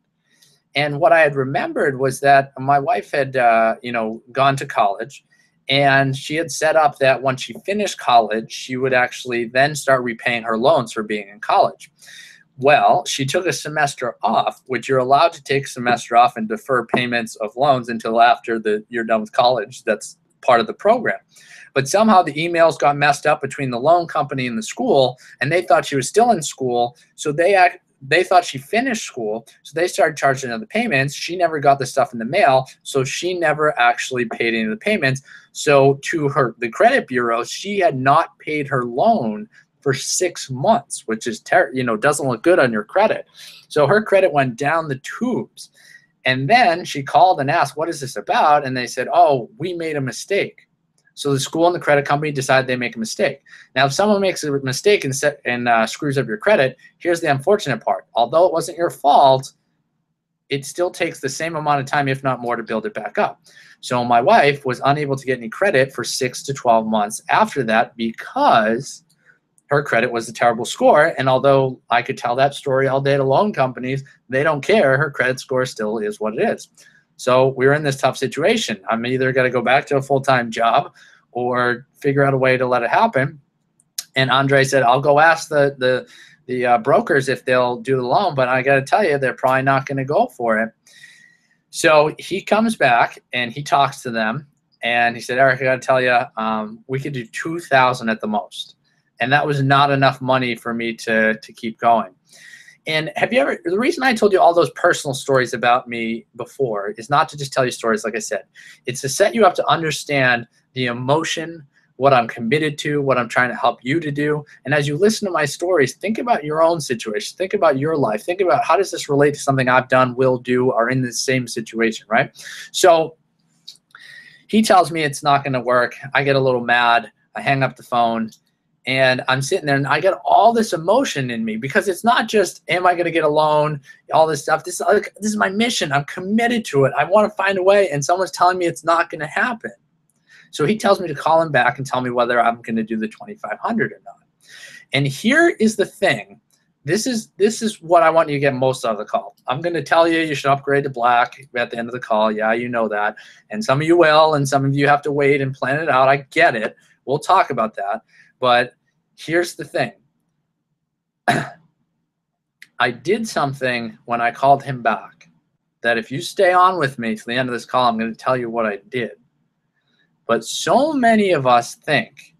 And what I had remembered was that my wife had, you know, gone to college, and she had set up that when she finished college, she would actually then start repaying her loans for being in college. Well, she took a semester off, which you're allowed to take a semester off and defer payments of loans until after you're done with college. That's part of the program. But somehow the emails got messed up between the loan company and the school, and they thought she was still in school. So they thought she finished school, so they started charging her the payments. She never got the stuff in the mail, so she never actually paid any of the payments. So to the credit bureau, she had not paid her loan for 6 months, which is you know, doesn't look good on your credit. So her credit went down the tubes. And then she called and asked, what is this about? And they said, oh, we made a mistake. So the school and the credit company decided they make a mistake. Now, if someone makes a mistake and screws up your credit, here's the unfortunate part. Although it wasn't your fault, it still takes the same amount of time, if not more, to build it back up. So my wife was unable to get any credit for 6 to 12 months after that because her credit was a terrible score. And although I could tell that story all day to loan companies, they don't care. Her credit score still is what it is. So we were in this tough situation. I'm either going to go back to a full-time job or figure out a way to let it happen. And Andre said, I'll go ask the brokers if they'll do the loan, but I got to tell you, they're probably not going to go for it. So he comes back and he talks to them, and he said, Eric, I got to tell you, we could do $2,000 at the most. And that was not enough money for me to keep going. And the reason I told you all those personal stories about me before is not to just tell you stories, like I said. It's to set you up to understand the emotion, what I'm committed to, what I'm trying to help you to do. And as you listen to my stories, think about your own situation. Think about your life. Think about, how does this relate to something I've done, will do, or in the same situation, right? So he tells me it's not going to work. I get a little mad. I hang up the phone. And I'm sitting there, and I get all this emotion in me, because it's not just, am I going to get a loan, all this stuff. This is my mission. I'm committed to it. I want to find a way, and someone's telling me it's not going to happen. So he tells me to call him back and tell me whether I'm going to do the $2,500 or not. And here is the thing. This is what I want you to get most out of the call. I'm going to tell you should upgrade to black at the end of the call. Yeah, you know that. And some of you will, and some of you have to wait and plan it out. I get it. We'll talk about that. But here's the thing. I did something when I called him back that, if you stay on with me to the end of this call, I'm going to tell you what I did. But so many of us think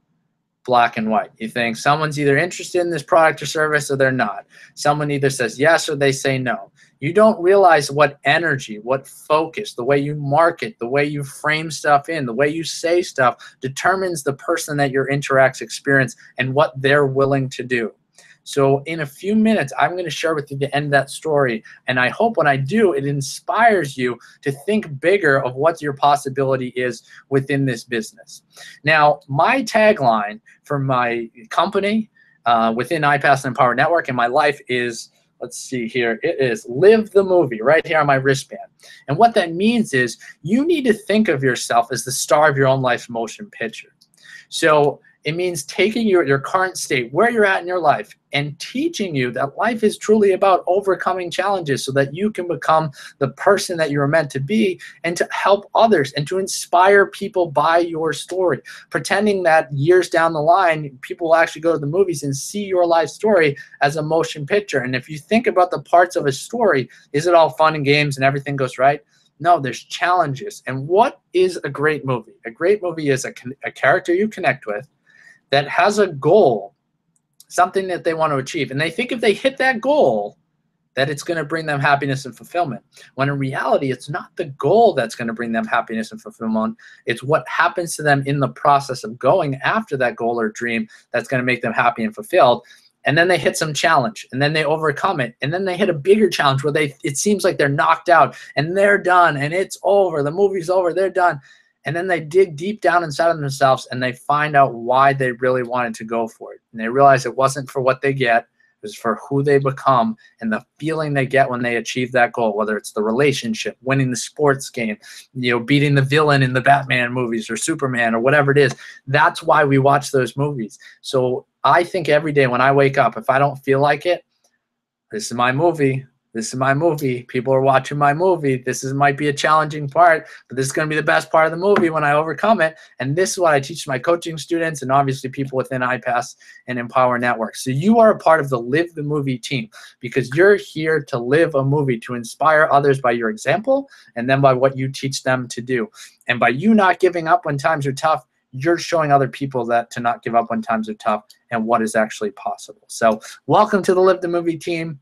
black and white. You think someone's either interested in this product or service or they're not. Someone either says yes or they say no. You don't realize what energy, what focus, the way you market, the way you frame stuff in, the way you say stuff determines the person that your interacts experience and what they're willing to do. So in a few minutes, I'm going to share with you the end of that story. And I hope when I do, it inspires you to think bigger of what your possibility is within this business. Now, my tagline for my company within iPass and Empower Network and my life is, let's see here, it is live the movie right here on my wristband. And what that means is you need to think of yourself as the star of your own life's motion picture. So It means taking your current state, where you're at in your life, and teaching you that life is truly about overcoming challenges so that you can become the person that you're meant to be, and to help others and to inspire people by your story. Pretending that years down the line, people will actually go to the movies and see your life story as a motion picture. And if you think about the parts of a story, is it all fun and games and everything goes right? No, there's challenges. And what is a great movie? A great movie is a character you connect with that has a goal, something that they want to achieve. And they think if they hit that goal, that it's going to bring them happiness and fulfillment. When in reality, it's not the goal that's going to bring them happiness and fulfillment. It's what happens to them in the process of going after that goal or dream that's going to make them happy and fulfilled. And then they hit some challenge, and then they overcome it, and then they hit a bigger challenge where it seems like they're knocked out and they're done and it's over. The movie's over. They're done. And then they dig deep down inside of themselves and they find out why they really wanted to go for it. And they realize it wasn't for what they get, it was for who they become and the feeling they get when they achieve that goal, whether it's the relationship, winning the sports game, beating the villain in the Batman movies or Superman or whatever it is. That's why we watch those movies. So I think every day when I wake up, if I don't feel like it, this is my movie. This is my movie. People are watching my movie. Might be a challenging part, but this is going to be the best part of the movie when I overcome it. And this is what I teach my coaching students and obviously people within iPass and Empower Network. So you are a part of the Live the Movie team because you're here to live a movie, to inspire others by your example and then by what you teach them to do. And by you not giving up when times are tough, you're showing other people that to not give up when times are tough and what is actually possible. So welcome to the Live the Movie team.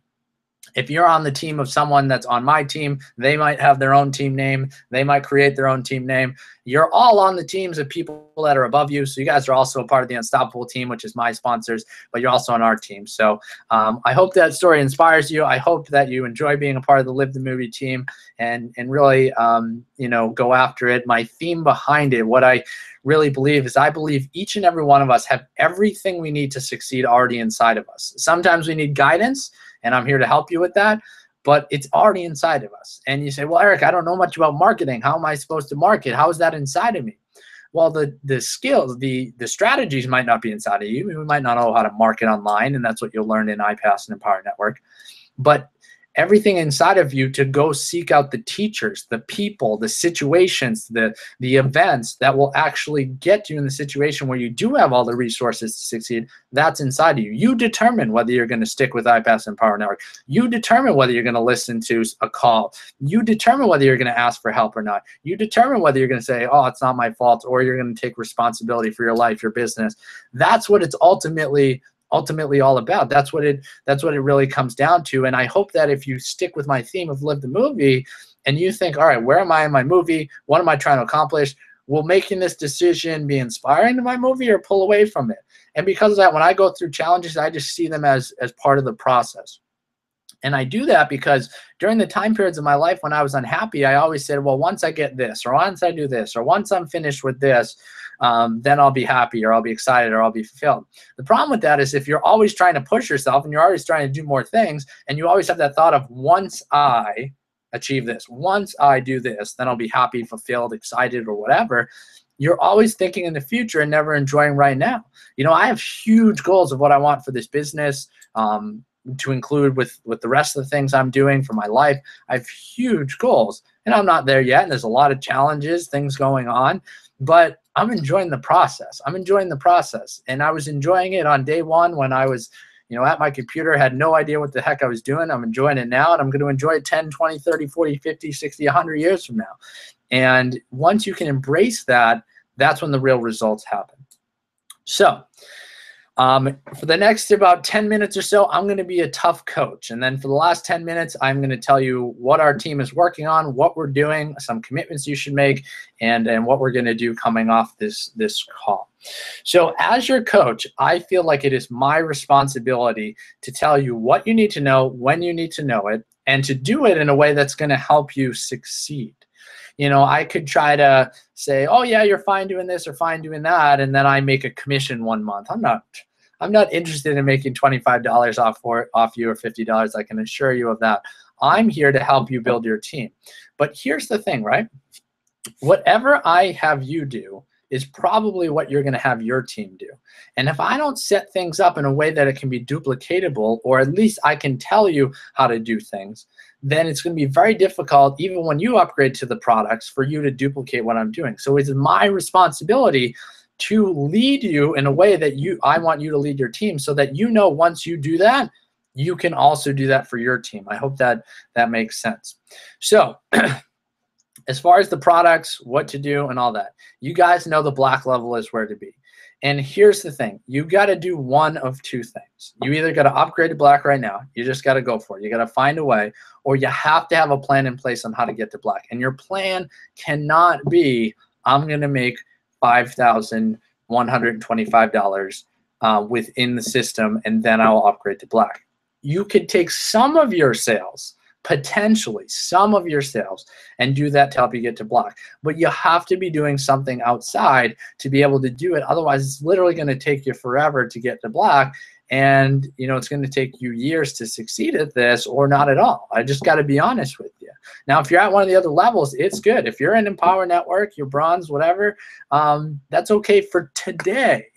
If you're on the team of someone that's on my team, they might have their own team name. They might create their own team name. You're all on the teams of people that are above you. So you guys are also a part of the Unstoppable team, which is my sponsors, but you're also on our team. So I hope that story inspires you. I hope that you enjoy being a part of the Live the Movie team and really, go after it. My theme behind it, what I really believe is I believe each and every one of us have everything we need to succeed already inside of us. Sometimes we need guidance, and I'm here to help you with that, but it's already inside of us. And you say, well, Eric, I don't know much about marketing. How am I supposed to market? How is that inside of me? Well, the skills, the strategies might not be inside of you. You might not know how to market online, and that's what you'll learn in iPass and Empower Network. But everything inside of you to go seek out the teachers, the people, the situations, the events that will actually get you in the situation where you do have all the resources to succeed, that's inside of you. You determine whether you're going to stick with iPass and Empower Network. You determine whether you're going to listen to a call. You determine whether you're going to ask for help or not. You determine whether you're going to say, oh, it's not my fault, or you're going to take responsibility for your life, your business. That's what it's ultimately all about. That's what it really comes down to. And I hope that if you stick with my theme of Live the Movie and you think, all right, where am I in my movie? What am I trying to accomplish? Will making this decision be inspiring to my movie or pull away from it? And because of that, when I go through challenges, I just see them as part of the process. And I do that because during the time periods of my life when I was unhappy, I always said, well, once I get this, or once I do this, or once I'm finished with this, then I'll be happy, or I'll be excited, or I'll be fulfilled. The problem with that is if you're always trying to push yourself and you're always trying to do more things, and you always have that thought of once I achieve this, once I do this, then I'll be happy, fulfilled, excited, or whatever. You're always thinking in the future and never enjoying right now. I have huge goals of what I want for this business, to include with the rest of the things I'm doing for my life. I have huge goals, and I'm not there yet. And there's a lot of challenges, things going on, but I'm enjoying the process. I'm enjoying the process. And I was enjoying it on day one when I was, at my computer, had no idea what the heck I was doing. I'm enjoying it now, and I'm going to enjoy it 10, 20, 30, 40, 50, 60, 100 years from now. And once you can embrace that, that's when the real results happen. So for the next about 10 minutes or so, I'm going to be a tough coach. And then for the last 10 minutes, I'm going to tell you what our team is working on, what we're doing, some commitments you should make, and what we're going to do coming off this call. So as your coach, I feel like it is my responsibility to tell you what you need to know, when you need to know it, and to do it in a way that's going to help you succeed. I could try to say, oh yeah, you're fine doing this or fine doing that, and then I make a commission one month. I'm not interested in making $25 off you or $50. I can assure you of that. I'm here to help you build your team. But here's the thing, right? Whatever I have you do is probably what you're going to have your team do. And if I don't set things up in a way that it can be duplicatable, or at least I can tell you how to do things, then it's going to be very difficult, even when you upgrade to the products, for you to duplicate what I'm doing. So it's my responsibility to lead you in a way that I want you to lead your team, so that once you do that, you can also do that for your team. I hope that makes sense. So as far as the products, what to do and all that, you guys know the black level is where to be. And here's the thing. You got to do one of two things. You either got to upgrade to black right now. You just got to go for it. You got to find a way, or you have to have a plan in place on how to get to black. And your plan cannot be, I'm going to make $5,125 within the system, and then I'll upgrade to black. You could take some of your sales, potentially some of your sales, and do that to help you get to black. But you have to be doing something outside to be able to do it. Otherwise, it's literally going to take you forever to get to black. And it's going to take you years to succeed at this, or not at all. I just got to be honest with you. Now, if you're at one of the other levels, it's good. If you're in Empower Network, you're bronze, whatever, that's okay for today.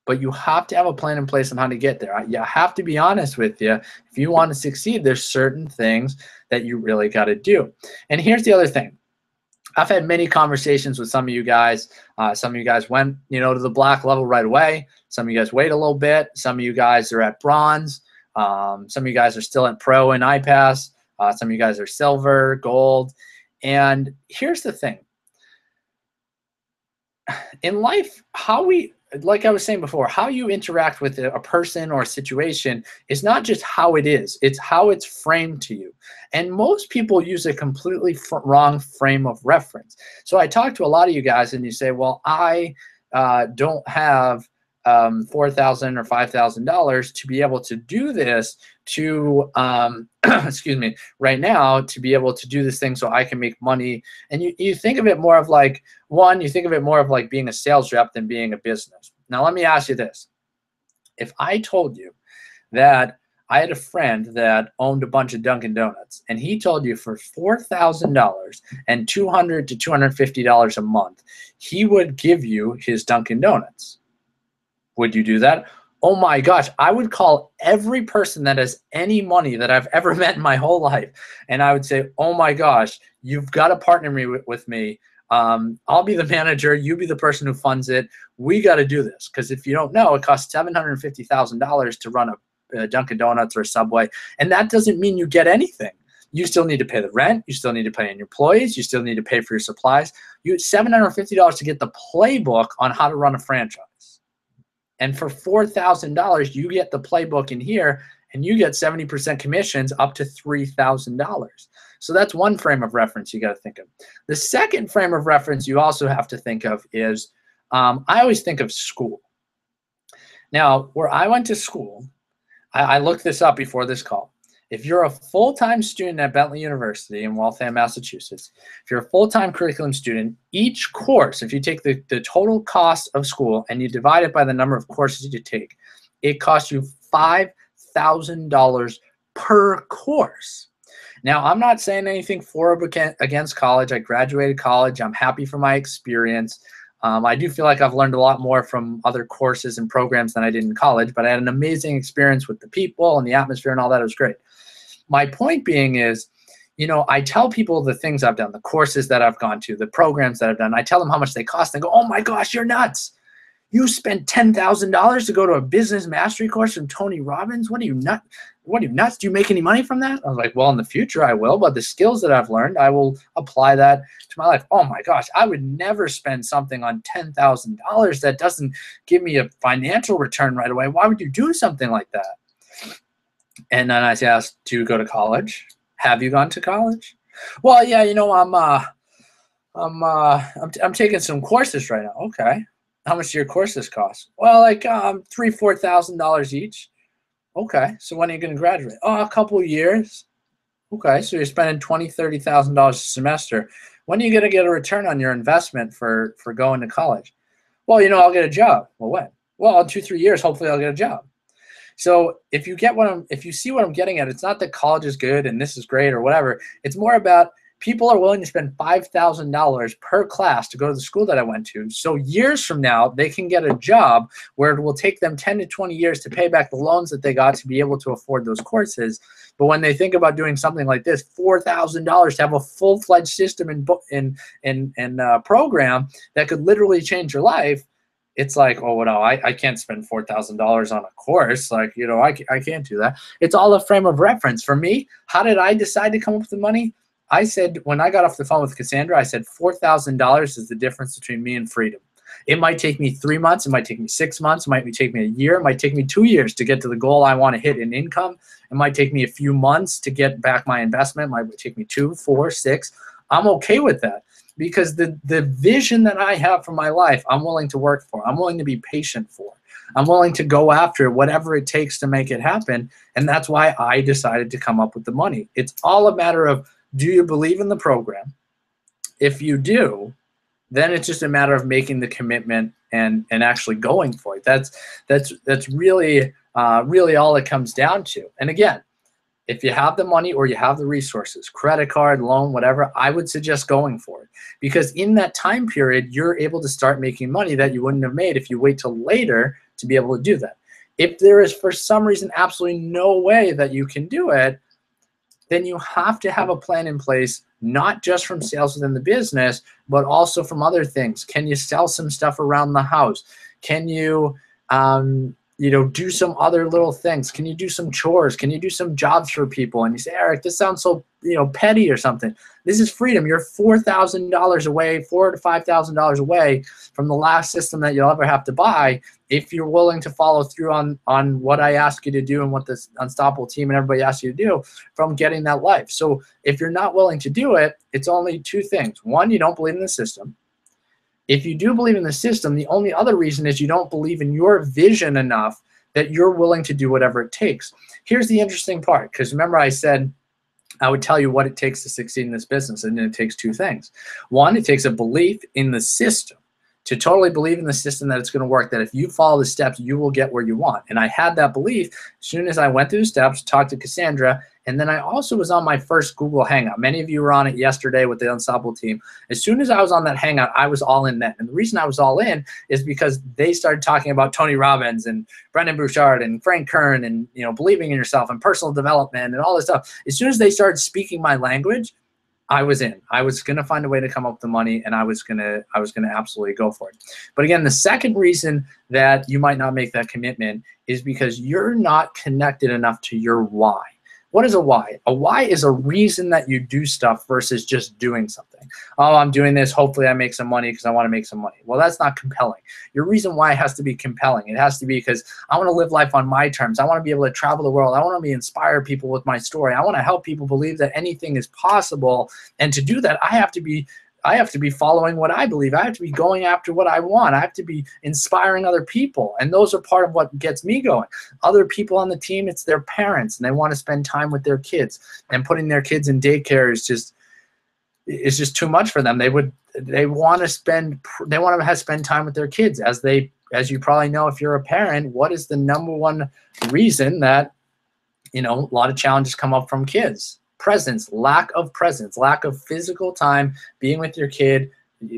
But you have to have a plan in place on how to get there. You have to be honest with you. If you want to succeed, there's certain things that you really got to do. And here's the other thing. I've had many conversations with some of you guys. Some of you guys went, to the black level right away. Some of you guys wait a little bit. Some of you guys are at bronze. Some of you guys are still at pro and iPass. Some of you guys are silver, gold. And here's the thing. In life, like I was saying before, how you interact with a person or a situation is not just how it is, it's how it's framed to you. And most people use a completely wrong frame of reference. So I talk to a lot of you guys and you say, well, I don't have $4,000 or $5,000 to be able to do this, to excuse me, right now, to be able to do this thing so I can make money. And you think of it more of like, you think of it more of like being a sales rep than being a business. Now, let me ask you this. If I told you that I had a friend that owned a bunch of Dunkin' Donuts, and he told you for $4,000 and $200 to $250 a month, he would give you his Dunkin' Donuts. Would you do that? Oh my gosh, I would call every person that has any money that I've ever met in my whole life, and I would say, oh my gosh, you've got to partner with me. I'll be the manager, you be the person who funds it. We got to do this, because if you don't know, it costs $750,000 to run a Dunkin' Donuts or a Subway, and that doesn't mean you get anything. You still need to pay the rent. You still need to pay your employees. You still need to pay for your supplies. You get $750 to get the playbook on how to run a franchise. And for $4,000, you get the playbook in here, and you get 70% commissions up to $3,000. So that's one frame of reference you got to think of. The second frame of reference you also have to think of is, I always think of school. Now, where I went to school, I looked this up before this call. If you're a full-time student at Bentley University in Waltham, Massachusetts, if you're a full-time curriculum student, each course, if you take the total cost of school and you divide it by the number of courses you take, it costs you $5,000 per course. Now, I'm not saying anything for or against college. I graduated college. I'm happy for my experience. I do feel like I've learned a lot more from other courses and programs than I did in college, but I had an amazing experience with the people and the atmosphere and all that. It was great. My point being is, I tell people the things I've done, the courses that I've gone to, the programs that I've done. I tell them how much they cost. They go, oh my gosh, you're nuts. You spent $10,000 to go to a business mastery course from Tony Robbins? What are you nuts? Do you make any money from that? I was like, well, in the future I will, but the skills that I've learned, I will apply that to my life. Oh my gosh, I would never spend something on $10,000 that doesn't give me a financial return right away. Why would you do something like that? And then I asked, do you go to college? Have you gone to college? Well, yeah, I'm taking some courses right now. Okay. How much do your courses cost? Well, like $3,000-4,000 each. Okay, so when are you going to graduate? Oh, a couple of years. Okay, so you're spending $20,000-$30,000 a semester. When are you going to get a return on your investment for going to college? Well, I'll get a job. Well, when? Well, in 2-3 years, hopefully I'll get a job. So if you see what I'm getting at, it's not that college is good and this is great or whatever. It's more about People are willing to spend $5,000 per class to go to the school that I went to. So years from now, they can get a job where it will take them 10 to 20 years to pay back the loans that they got to be able to afford those courses. But when they think about doing something like this, $4,000 to have a full-fledged system and program that could literally change your life, it's like, oh, no, I can't spend $4,000 on a course. Like, you know, I can't do that. It's all a frame of reference. For me, how did I decide to come up with the money? I said, when I got off the phone with Cassandra, I said $4,000 is the difference between me and freedom. It might take me 3 months. It might take me 6 months. It might take me a year. It might take me 2 years to get to the goal I want to hit in income. It might take me a few months to get back my investment. It might take me 2, 4, 6. I'm okay with that because the vision that I have for my life, I'm willing to work for. I'm willing to be patient for. I'm willing to go after whatever it takes to make it happen. And that's why I decided to come up with the money. It's all a matter of, do you believe in the program? If you do, then it's just a matter of making the commitment and actually going for it. That's really really all it comes down to. And again, if you have the money or you have the resources, credit card, loan, whatever, I would suggest going for it. Because in that time period, you're able to start making money that you wouldn't have made if you wait till later to be able to do that. If there is, for some reason, absolutely no way that you can do it, then you have to have a plan in place, not just from sales within the business, but also from other things. Can you sell some stuff around the house? Can you, you know, do some other little things? Can you do some chores? Can you do some jobs for people? And you say, Eric, this sounds so, you know, petty or something. This is freedom. You're $4,000 away, $4,000 to $5,000 away from the last system that you'll ever have to buy if you're willing to follow through on what I ask you to do and what this Unstoppable team and everybody asks you to do from getting that life. So if you're not willing to do it, it's only two things. One, you don't believe in the system. If you do believe in the system, the only other reason is you don't believe in your vision enough that you're willing to do whatever it takes. Here's the interesting part, because remember I said I would tell you what it takes to succeed in this business, and it takes two things. One, it takes a belief in the system, to totally believe in the system that it's going to work, that if you follow the steps, you will get where you want. And I had that belief as soon as I went through the steps, talked to Cassandra, and then I also was on my first Google Hangout. Many of you were on it yesterday with the Unstoppable team. As soon as I was on that Hangout, I was all in then. And the reason I was all in is because they started talking about Tony Robbins and Brendon Burchard and Frank Kern and, you know, believing in yourself and personal development and all this stuff. As soon as they started speaking my language, I was in. I was going to find a way to come up with the money, and I was going to absolutely go for it. But again, the second reason that you might not make that commitment is because you're not connected enough to your why. What is a why? A why is a reason that you do stuff versus just doing something. Oh, I'm doing this. Hopefully I make some money because I want to make some money. Well, that's not compelling. Your reason why has to be compelling. It has to be because I want to live life on my terms. I want to be able to travel the world. I want to inspire people with my story. I want to help people believe that anything is possible. And to do that, I have to be following what I believe. I have to be going after what I want. I have to be inspiring other people. And those are part of what gets me going. Other people on the team, it's their parents, and they want to spend time with their kids. And putting their kids in daycare is just too much for them. They want to spend time with their kids. As you probably know, if you're a parent, what is the number one reason that, you know, a lot of challenges come up from kids? Presence, lack of physical time, being with your kid,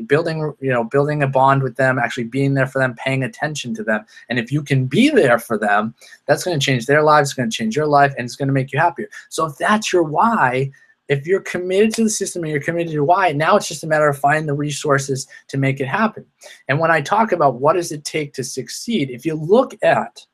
building a bond with them, actually being there for them, paying attention to them. And if you can be there for them, that's going to change their lives, it's going to change your life, and it's going to make you happier. So if that's your why, if you're committed to the system and you're committed to your why, now it's just a matter of finding the resources to make it happen. And when I talk about what does it take to succeed, if you look at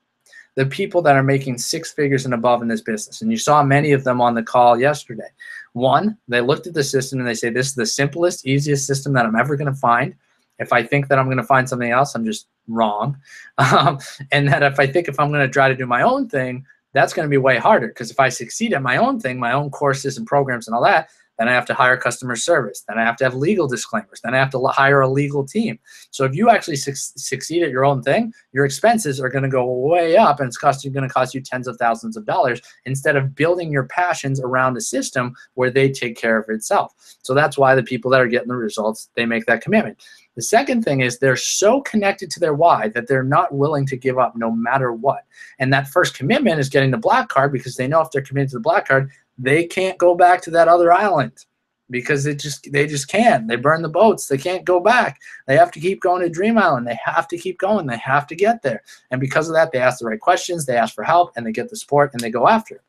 the people that are making 6 figures and above in this business, and you saw many of them on the call yesterday. One, they looked at the system and they say, this is the simplest, easiest system that I'm ever going to find. If I think that I'm going to find something else, I'm just wrong. And that if I'm going to try to do my own thing, that's going to be way harder, because if I succeed at my own thing, my own courses and programs and all that, then I have to hire customer service. Then I have to have legal disclaimers. Then I have to hire a legal team. So if you actually succeed at your own thing, your expenses are going to go way up, and it's going to cost you tens of thousands of dollars instead of building your passions around a system where they take care of itself. So that's why the people that are getting the results, they make that commitment. The second thing is they're so connected to their why that they're not willing to give up no matter what. And that first commitment is getting the black card, because they know if they're committed to the black card, they can't go back to that other island. because they just can't. They burn the boats. They can't go back. They have to keep going to Dream Island. They have to keep going. They have to get there. And because of that, they ask the right questions, they ask for help, and they get the support, and they go after it.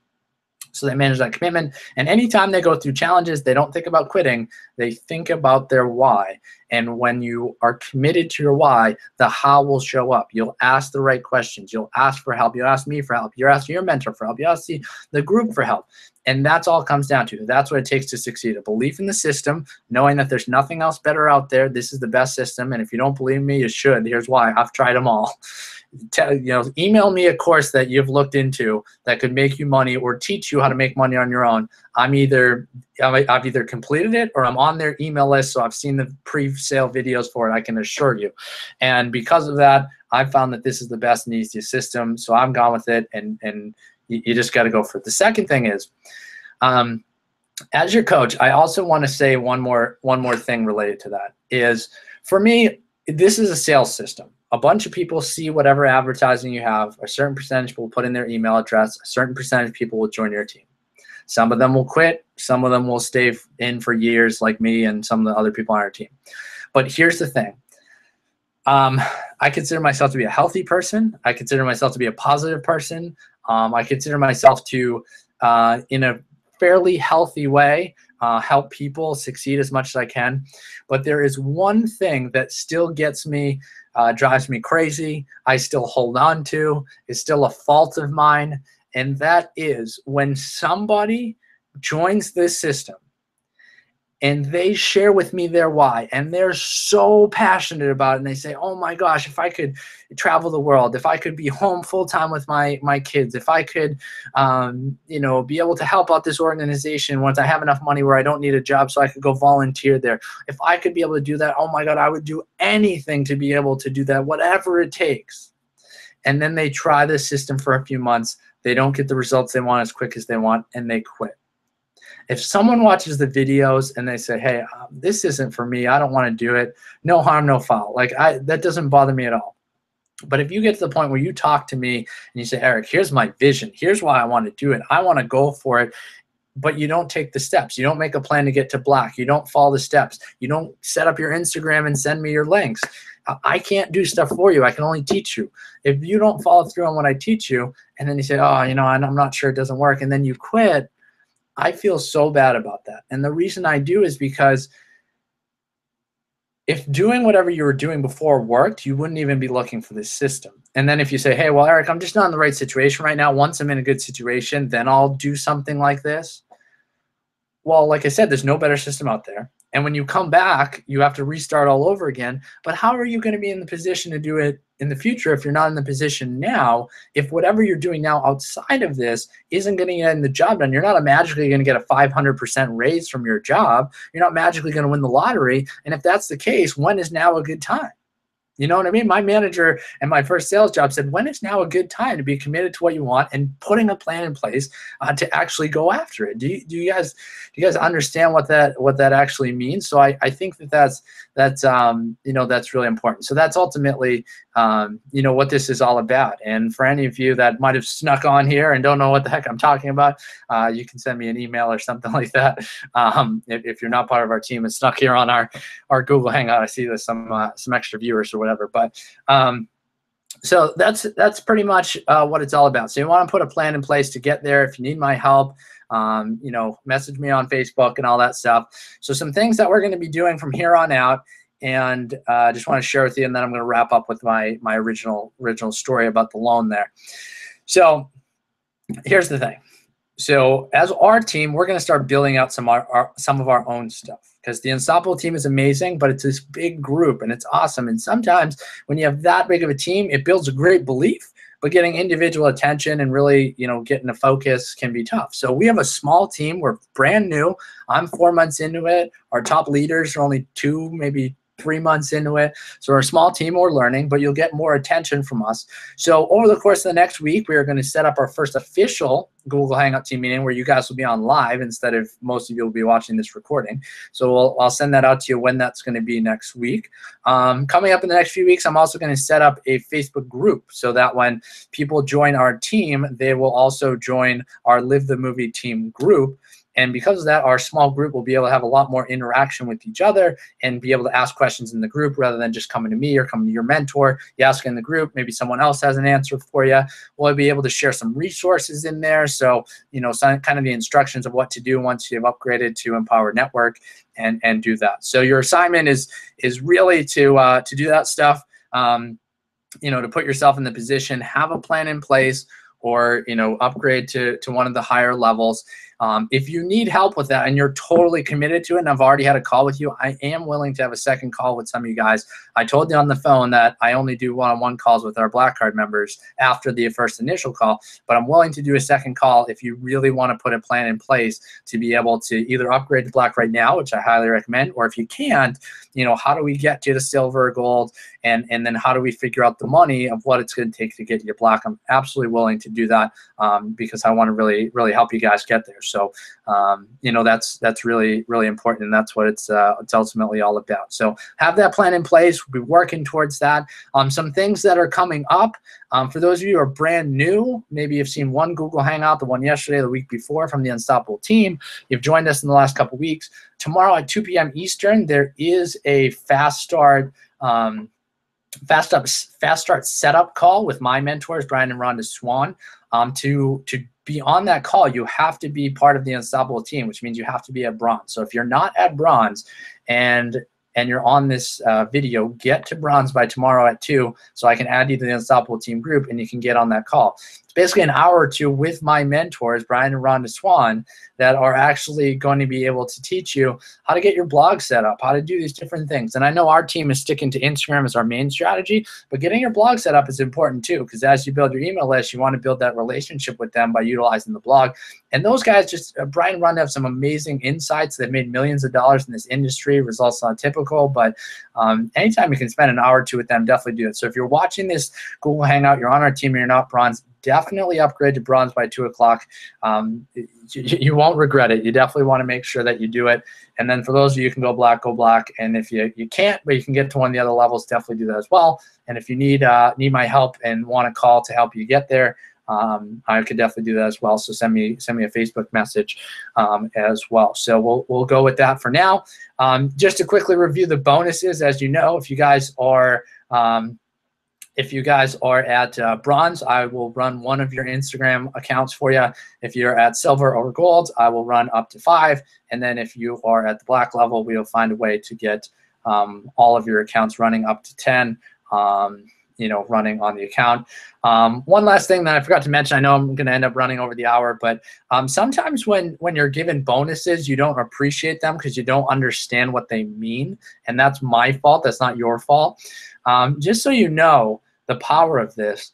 So they manage that commitment. And anytime they go through challenges, they don't think about quitting. They think about their why. And when you are committed to your why, the how will show up. You'll ask the right questions. You'll ask for help. You'll ask me for help. You're asking your mentor for help. You ask the group for help. And that's all it comes down to. That's what it takes to succeed. A belief in the system, knowing that there's nothing else better out there. This is the best system. And if you don't believe me, you should. Here's why. I've tried them all. Email me a course that you've looked into that could make you money or teach you how to make money on your own. I've either completed it or I'm on their email list, so I've seen the pre-sale videos for it, I can assure you. And because of that, I found that this is the best and easiest system, so I'm gone with it, and you just got to go for it. The second thing is, as your coach, I also want to say one more thing related to that is, for me, this is a sales system. A bunch of people see whatever advertising you have. A certain percentage will put in their email address. A certain percentage of people will join your team. Some of them will quit. Some of them will stay in for years, like me and some of the other people on our team. But here's the thing. I consider myself to be a healthy person. I consider myself to be a positive person. I consider myself to, in a fairly healthy way, help people succeed as much as I can. But there is one thing that still gets me, drives me crazy, I still hold on to, is still a fault of mine, and that is when somebody joins this system and they share with me their why, and they're so passionate about it, and they say, oh my gosh, if I could travel the world, if I could be home full-time with my kids, if I could be able to help out this organization once I have enough money where I don't need a job so I could go volunteer there, if I could be able to do that, oh my God, I would do anything to be able to do that, whatever it takes. And then they try this system for a few months, they don't get the results they want as quick as they want, and they quit. If someone watches the videos and they say, hey, this isn't for me, I don't want to do it, no harm, no foul. That doesn't bother me at all. But if you get to the point where you talk to me and you say, Eric, here's my vision, here's why I want to do it, I want to go for it, but you don't take the steps, you don't make a plan to get to black, you don't follow the steps, you don't set up your Instagram and send me your links, I can't do stuff for you. I can only teach you. If you don't follow through on what I teach you, and then you say, oh, I'm not sure it doesn't work, and then you quit, I feel so bad about that. And the reason I do is because if doing whatever you were doing before worked, you wouldn't even be looking for this system. And then if you say, hey, well, Eric, I'm just not in the right situation right now. Once I'm in a good situation, then I'll do something like this. Well, like I said, there's no better system out there. And when you come back, you have to restart all over again. But how are you going to be in the position to do it in the future if you're not in the position now, if whatever you're doing now outside of this isn't going to get the job done? You're not magically going to get a 500% raise from your job. You're not magically going to win the lottery. And if that's the case, when is now a good time? You know what I mean? My manager and my first sales job said, when is now a good time to be committed to what you want and putting a plan in place to actually go after it? Do you guys understand what that actually means? So I think that's really important. So that's ultimately what this is all about. And for any of you that might have snuck on here and don't know what the heck I'm talking about, you can send me an email or something like that. If you're not part of our team and snuck here on our Google Hangout, I see there's some extra viewers or whatever. But so that's pretty much what it's all about. So you want to put a plan in place to get there. If you need my help, message me on Facebook and all that stuff. So some things that we're going to be doing from here on out, and just want to share with you, and then I'm going to wrap up with my original story about the loan there. So here's the thing. So as our team, we're going to start building out some of our own stuff, because the Unstoppable team is amazing, but it's this big group and it's awesome. And sometimes when you have that big of a team, it builds a great belief, but getting individual attention and really, getting a focus can be tough. So we have a small team. We're brand new. I'm 4 months into it. Our top leaders are only 2, maybe 3 months into it. So we're a small team, we're learning, but you'll get more attention from us. So over the course of the next week, we are going to set up our first official Google Hangout team meeting where you guys will be on live instead of most of you will be watching this recording. So I'll send that out to you when that's going to be next week. Coming up in the next few weeks, I'm also going to set up a Facebook group so that when people join our team, they will also join our Live the Movie team group. And because of that, our small group will be able to have a lot more interaction with each other and be able to ask questions in the group rather than just coming to me or coming to your mentor. You ask in the group, maybe someone else has an answer for you. We'll be able to share some resources in there. So, some kind of the instructions of what to do once you've upgraded to Empower Network and do that. So your assignment is really to do that stuff, to put yourself in the position, have a plan in place, or upgrade to one of the higher levels. If you need help with that and you're totally committed to it, and I've already had a call with you, I am willing to have a second call with some of you guys. I told you on the phone that I only do one-on-one calls with our Black Card members after the first initial call, but I'm willing to do a second call if you really want to put a plan in place to be able to either upgrade to Black right now, which I highly recommend, or if you can't, how do we get you to silver or gold, and then how do we figure out the money of what it's going to take to get you to Black? I'm absolutely willing to do that because I want to really help you guys get there. So, that's really important, and that's what it's ultimately all about. So have that plan in place. We'll be working towards that. Some things that are coming up, for those of you who are brand new, maybe you've seen one Google Hangout, the one yesterday, the week before from the Unstoppable team. You've joined us in the last couple weeks. Tomorrow at 2 p.m. Eastern, there is a fast start setup call with my mentors, Brian and Rhonda Swan. To be on that call, you have to be part of the Unstoppable team, which means you have to be at bronze. So if you're not at bronze and you're on this video, get to bronze by tomorrow at 2 so I can add you to the Unstoppable team group and you can get on that call. It's basically an hour or two with my mentors, Brian and Rhonda Swan, that are actually going to be able to teach you how to get your blog set up, how to do these different things. And I know our team is sticking to Instagram as our main strategy, but getting your blog set up is important too, because as you build your email list, you want to build that relationship with them by utilizing the blog. And those guys, Brian and Rhonda, have some amazing insights. They've made millions of dollars in this industry. Results not typical, but anytime you can spend an hour or two with them, definitely do it. So if you're watching this Google Hangout, you're on our team, and you're not bronze, definitely upgrade to bronze by 2 o'clock. You won't regret it. You definitely want to make sure that you do it. And then for those of you who can go black, go black. And if you can't, but you can get to one of the other levels, definitely do that as well. And if you need my help and want a call to help you get there, I could definitely do that as well. So send me a Facebook message as well. So we'll go with that for now. Just to quickly review the bonuses, as you know, if you guys are at bronze, I will run one of your Instagram accounts for you. If you're at silver or gold, I will run up to 5. And then if you are at the black level, we'll find a way to get all of your accounts running up to 10, running on the account. One last thing that I forgot to mention, I know I'm going to end up running over the hour, but sometimes when you're given bonuses, you don't appreciate them because you don't understand what they mean. And that's my fault. That's not your fault. Just so you know the power of this,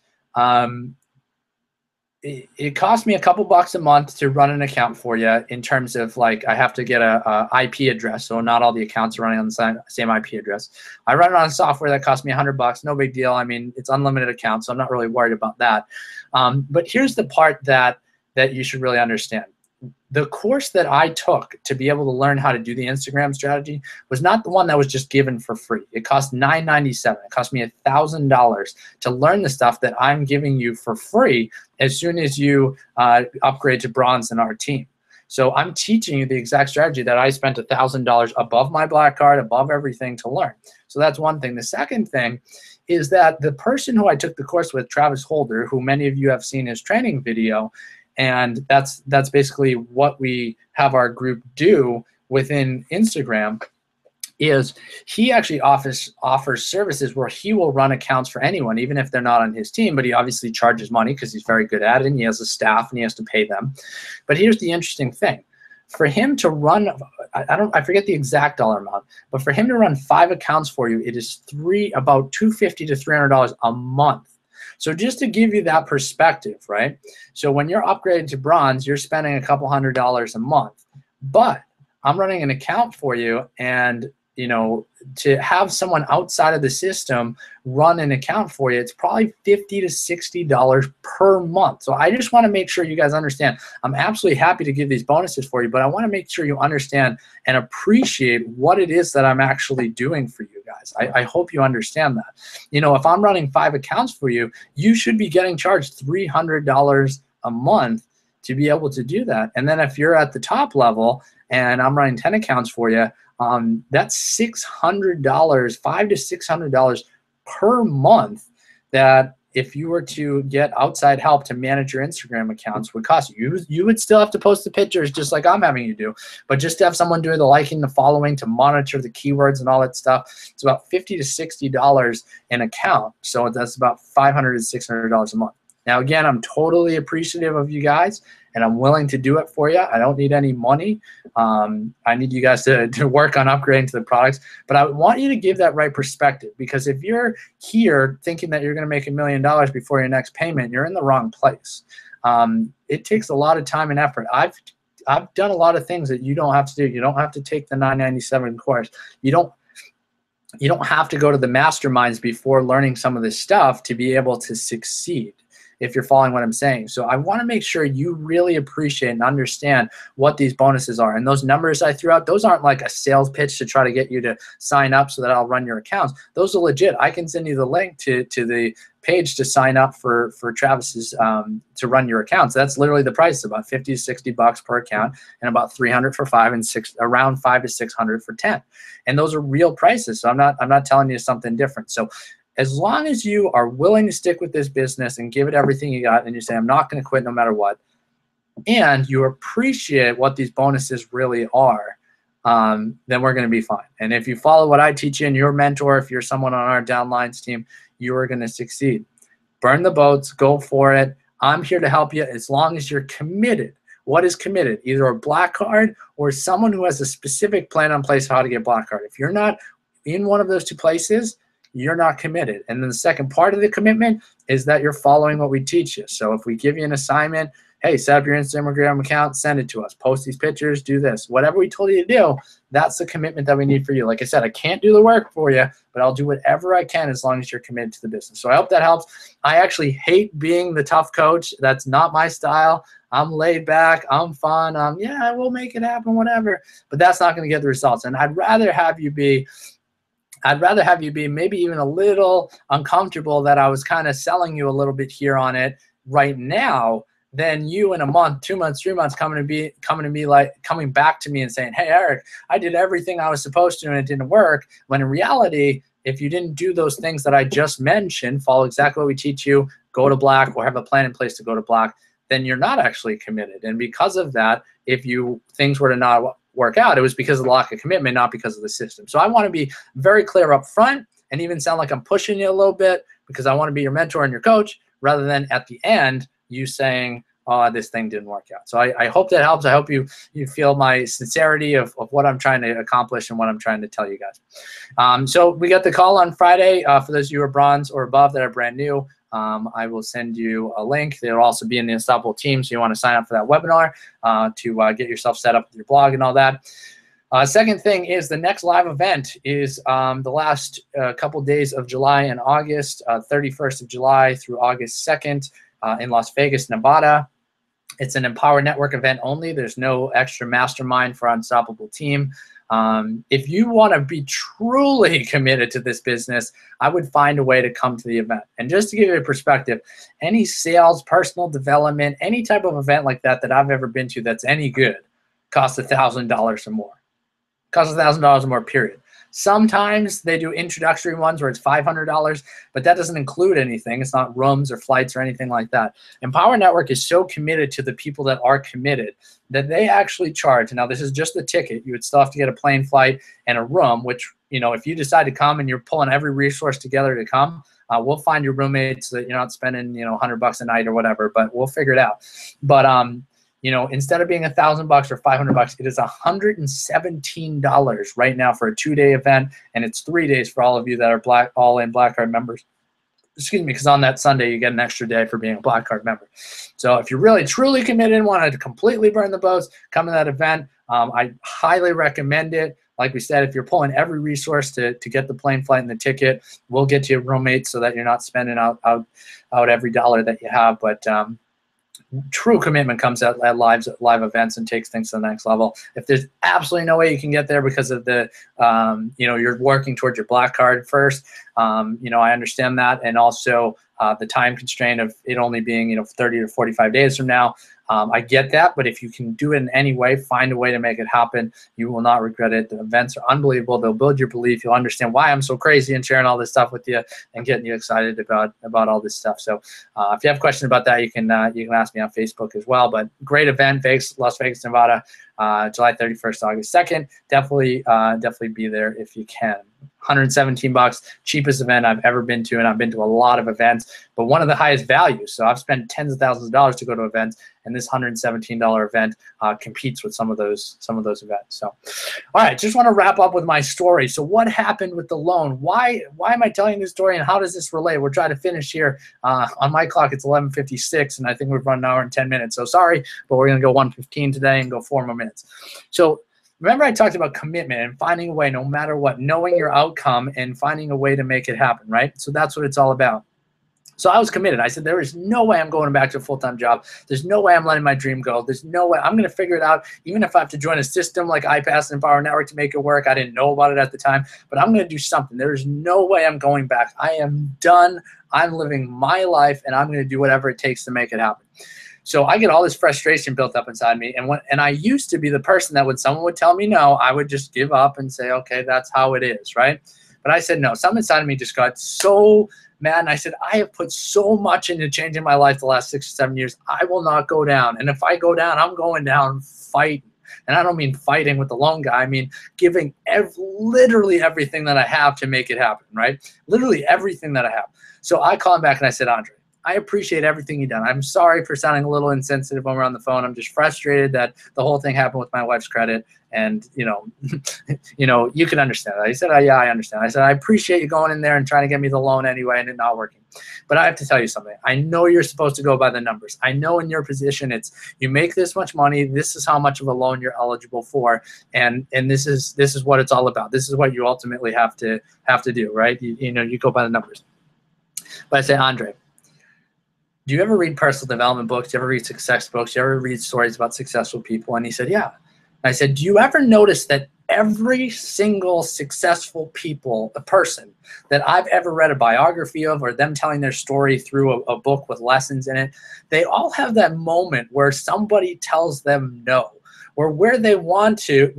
it costs me a couple bucks a month to run an account for you, in terms of like I have to get a IP address, so not all the accounts are running on the same IP address. I run it on software that costs me $100, no big deal. I mean, it's unlimited account, so I'm not really worried about that. But here's the part that you should really understand. The course that I took to be able to learn how to do the Instagram strategy was not the one that was just given for free. It cost $9.97. It cost me $1,000 to learn the stuff that I'm giving you for free as soon as you upgrade to bronze in our team. So I'm teaching you the exact strategy that I spent $1,000 above my black card, above everything to learn. So that's one thing. The second thing is that the person who I took the course with, Travis Holder, who many of you have seen his training video, and that's basically what we have our group do within Instagram, is he actually offers services where he will run accounts for anyone, even if they're not on his team, but he obviously charges money because he's very good at it, and he has a staff and he has to pay them. But here's the interesting thing. For him to run, I forget the exact dollar amount, but for him to run 5 accounts for you, it is about $250 to $300 a month. So just to give you that perspective, right? So when you're upgraded to bronze, you're spending a couple $100s a month. But I'm running an account for you, and to have someone outside of the system run an account for you, it's probably $50 to $60 per month. So I just want to make sure you guys understand. I'm absolutely happy to give these bonuses for you, but I want to make sure you understand and appreciate what it is that I'm actually doing for you guys. I hope you understand that. If I'm running 5 accounts for you, you should be getting charged $300 a month to be able to do that. And then if you're at the top level and I'm running 10 accounts for you, that's $600, $500 to $600 per month that if you were to get outside help to manage your Instagram accounts would cost you. You would still have to post the pictures just like I'm having you do, but just to have someone doing the liking, the following, to monitor the keywords and all that stuff, it's about $50 to $60 an account. So that's about $500 to $600 a month. Now, again, I'm totally appreciative of you guys, and I'm willing to do it for you. I don't need any money. I need you guys to work on upgrading to the products. But I want you to give that right perspective, because if you're here thinking that you're going to make $1 million before your next payment, you're in the wrong place. It takes a lot of time and effort. I've done a lot of things that you don't have to do. You don't have to take the $997 course. You don't have to go to the masterminds before learning some of this stuff to be able to succeed, if you're following what I'm saying. So I want to make sure you really appreciate and understand what these bonuses are. And those numbers I threw out, those aren't like a sales pitch to try to get you to sign up so that I'll run your accounts. Those are legit. I can send you the link to the page to sign up for Travis's to run your accounts. That's literally the price, about 50 to 60 bucks per account, and about 300 for 5 and 6, around 5 to 600 for 10. And those are real prices. So I'm not telling you something different. So as long as you are willing to stick with this business and give it everything you got, and you say, I'm not going to quit no matter what, and you appreciate what these bonuses really are, then we're going to be fine. And if you follow what I teach you and your mentor, if you're someone on our downlines team, you are going to succeed. Burn the boats, go for it. I'm here to help you as long as you're committed. What is committed? Either a black card or someone who has a specific plan in place how to get black card. If you're not in one of those two places, you're not committed. And then the second part of the commitment is that you're following what we teach you. So if we give you an assignment, hey, set up your Instagram account, send it to us, post these pictures, do this, whatever we told you to do, that's the commitment that we need for you. Like I said, I can't do the work for you, but I'll do whatever I can as long as you're committed to the business. So I hope that helps. I actually hate being the tough coach. That's not my style. I'm laid back, I'm fun, yeah, we'll make it happen, whatever. But that's not going to get the results. And I'd rather have you be maybe even a little uncomfortable that I was kind of selling you a little bit here on it right now, than you in a month, 2 months, 3 months coming back to me and saying, hey, Eric, I did everything I was supposed to and it didn't work. When in reality, if you didn't do those things that I just mentioned, follow exactly what we teach you, go to black or have a plan in place to go to black, then you're not actually committed. And because of that, if things were to not work out, it was because of the lack of commitment, not because of the system. So I want to be very clear up front and even sound like I'm pushing you a little bit, because I want to be your mentor and your coach, rather than at the end you saying, oh, this thing didn't work out. So I hope that helps. I hope you feel my sincerity of what I'm trying to accomplish and what I'm trying to tell you guys. So we got the call on Friday. For those of you who are bronze or above that are brand new, I will send you a link. They'll also be in the Unstoppable team, so you want to sign up for that webinar to get yourself set up with your blog and all that. Second thing is the next live event is the last couple days of July and August, 31st of July through August 2nd in Las Vegas, Nevada. It's an Empower Network event only. There's no extra mastermind for Unstoppable team. If you want to be truly committed to this business, I would find a way to come to the event. And just to give you a perspective, any sales, personal development, any type of event like that that I've ever been to that's any good costs $1,000 or more. Costs $1,000 or more, period. Sometimes they do introductory ones where it's $500, but that doesn't include anything. It's not rooms or flights or anything like that. Empower Network is so committed to the people that are committed that they actually charge. Now, this is just the ticket. You would still have to get a plane flight and a room, which, if you decide to come and you're pulling every resource together to come, we'll find your roommates so that you're not spending, $100 a night or whatever, but we'll figure it out. But, instead of being $1,000 or $500, it is $117 right now for a 2-day event, and it's 3 days for all of you that are all-in Black Card members. Excuse me, because on that Sunday you get an extra day for being a Black Card member. So if you're really truly committed and wanted to completely burn the boats, come to that event. I highly recommend it. Like we said, if you're pulling every resource to get the plane flight and the ticket, we'll get you a roommate so that you're not spending out every dollar that you have. But true commitment comes at live events and takes things to the next level. If there's absolutely no way you can get there because of the, you're working towards your Black Card first, I understand that. And also, the time constraint of it only being 30 to 45 days from now. I get that, but if you can do it in any way, find a way to make it happen. You will not regret it. The events are unbelievable. They'll build your belief. You'll understand why I'm so crazy and sharing all this stuff with you and getting you excited about all this stuff. So if you have questions about that, you can ask me on Facebook as well. But great event, Las Vegas, Nevada, July 31st, August 2nd. Definitely be there if you can. $117, cheapest event I've ever been to, and I've been to a lot of events, but one of the highest values. So I've spent tens of thousands of dollars to go to events, and this $117 event competes with some of those events. So, all right, just want to wrap up with my story. So, what happened with the loan? Why am I telling this story, and how does this relate? We're trying to finish here. On my clock, it's 11:56, and I think we've run an hour and 10 minutes. So sorry, but we're going to go 1:15 today and go 4 more minutes. So. Remember I talked about commitment and finding a way no matter what, knowing your outcome and finding a way to make it happen, right? So that's what it's all about. So I was committed. I said, there is no way I'm going back to a full-time job. There's no way I'm letting my dream go. There's no way. I'm going to figure it out, even if I have to join a system like iPass and Power Network to make it work. I didn't know about it at the time, but I'm going to do something. There's no way I'm going back. I am done. I'm living my life, and I'm going to do whatever it takes to make it happen. So I get all this frustration built up inside me, and I used to be the person that when someone would tell me no, I would just give up and say, okay, that's how it is, right? But I said no. Something inside of me just got so mad, and I said, I have put so much into changing my life the last 6 or 7 years. I will not go down, and if I go down, I'm going down fighting. And I don't mean fighting with the loan guy. I mean giving literally everything that I have to make it happen, right? Literally everything that I have. So I called him back, and I said, Andre, I appreciate everything you've done. I'm sorry for sounding a little insensitive when we're on the phone. I'm just frustrated that the whole thing happened with my wife's credit, and you can understand that. He said, yeah, I understand. I said, I appreciate you going in there and trying to get me the loan anyway and it not working. But I have to tell you something. I know you're supposed to go by the numbers. I know in your position it's you make this much money, this is how much of a loan you're eligible for, and this is what it's all about. This is what you ultimately have to do, right? You go by the numbers. But I say, Andre, do you ever read personal development books? Do you ever read success books? Do you ever read stories about successful people? And he said, yeah. And I said, do you ever notice that every single successful person that I've ever read a biography of or them telling their story through a book with lessons in it, they all have that moment where somebody tells them no, or where they want to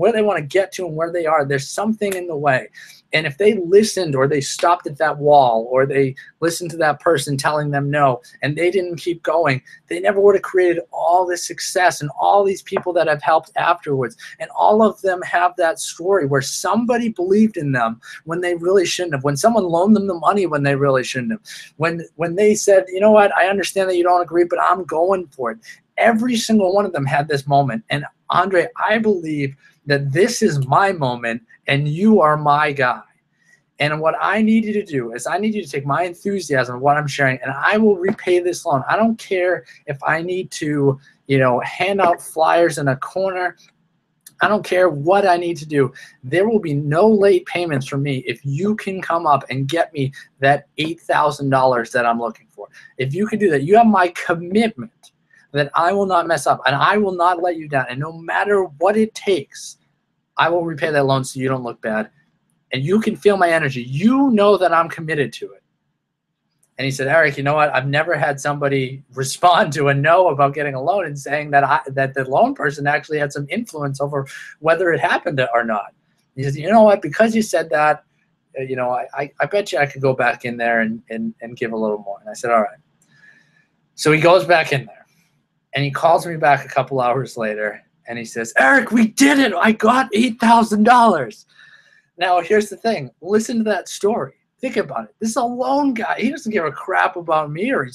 get to and where they are, there's something in the way. And if they listened or they stopped at that wall or they listened to that person telling them no and they didn't keep going, they never would have created all this success and all these people that have helped afterwards. And all of them have that story where somebody believed in them when they really shouldn't have, when someone loaned them the money when they really shouldn't have, when they said, you know what, I understand that you don't agree, but I'm going for it. Every single one of them had this moment. And Andre, I believe that this is my moment and you are my guy. And what I need you to do is I need you to take my enthusiasm, what I'm sharing, and I will repay this loan. I don't care if I need to, hand out flyers in a corner. I don't care what I need to do. There will be no late payments from me if you can come up and get me that $8,000 that I'm looking for. If you can do that, you have my commitment that I will not mess up and I will not let you down. And no matter what it takes, I will repay that loan so you don't look bad. And you can feel my energy. You know that I'm committed to it. And he said, Eric, you know what? I've never had somebody respond to a no about getting a loan and saying that the loan person actually had some influence over whether it happened or not. He says, you know what? Because you said that, I bet you I could go back in there and give a little more. And I said, all right. So he goes back in there. And he calls me back a couple hours later. And he says, Eric, we did it. I got $8,000. Now, here's the thing. Listen to that story. Think about it. This is a loan guy. He doesn't give a crap about me, or he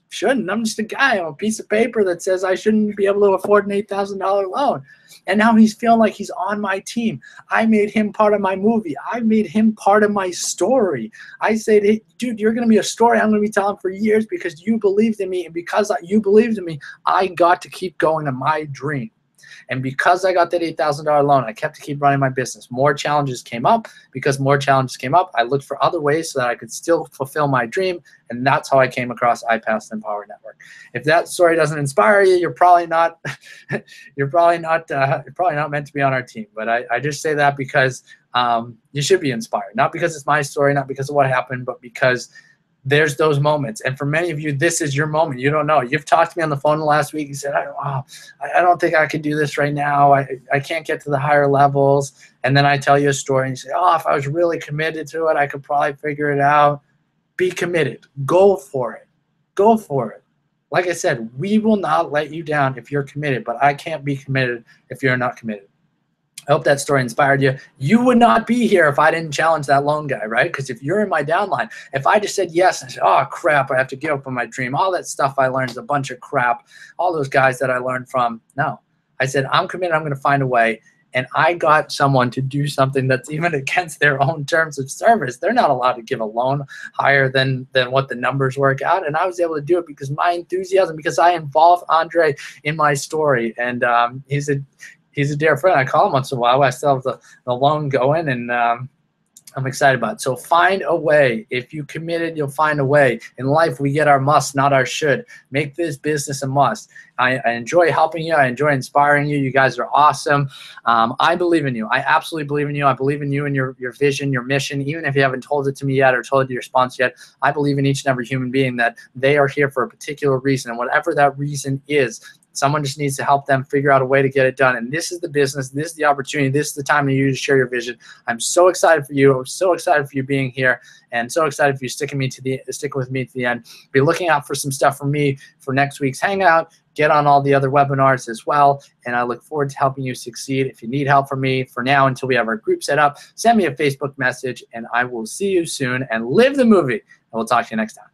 shouldn't. I'm just a guy. I'm a piece of paper that says I shouldn't be able to afford an $8,000 loan. And now he's feeling like he's on my team. I made him part of my movie. I made him part of my story. I said, hey, dude, you're going to be a story I'm going to be telling for years because you believed in me. And because you believed in me, I got to keep going to my dream. And because I got that $8,000 loan, I kept to keep running my business. More challenges came up. Because more challenges came up, I looked for other ways so that I could still fulfill my dream. And that's how I came across iPass and Power Network. If that story doesn't inspire you, you're probably not meant to be on our team. But I just say that because you should be inspired. Not because it's my story, not because of what happened, but because there's those moments. And for many of you, this is your moment. You don't know. You've talked to me on the phone last week. You said, I don't think I could do this right now. I can't get to the higher levels. And then I tell you a story and you say, oh, if I was really committed to it, I could probably figure it out. Be committed. Go for it. Go for it. Like I said, we will not let you down if you're committed, but I can't be committed if you're not committed. I hope that story inspired you. You would not be here if I didn't challenge that loan guy, right? Because if you're in my downline, if I just said yes and said, oh, crap, I have to give up on my dream, all that stuff I learned is a bunch of crap, all those guys that I learned from, no. I said, I'm committed, I'm going to find a way. And I got someone to do something that's even against their own terms of service. They're not allowed to give a loan higher than what the numbers work out. And I was able to do it because my enthusiasm, because I involved Andre in my story. And he's a dear friend. I call him once in a while. I still have the loan going, and I'm excited about it. So find a way. If you committed, you'll find a way. In life, we get our must, not our should. Make this business a must. I enjoy helping you. I enjoy inspiring you. You guys are awesome. I believe in you. I absolutely believe in you. I believe in you and your vision, your mission. Even if you haven't told it to me yet or told it to your sponsor yet, I believe in each and every human being that they are here for a particular reason. And whatever that reason is, someone just needs to help them figure out a way to get it done. And this is the business. This is the opportunity. This is the time for you to share your vision. I'm so excited for you. I'm so excited for you being here, and so excited for you sticking with me to the end. Be looking out for some stuff from me for next week's Hangout. Get on all the other webinars as well. And I look forward to helping you succeed. If you need help from me for now until we have our group set up, send me a Facebook message, and I will see you soon. And live the movie. And we'll talk to you next time.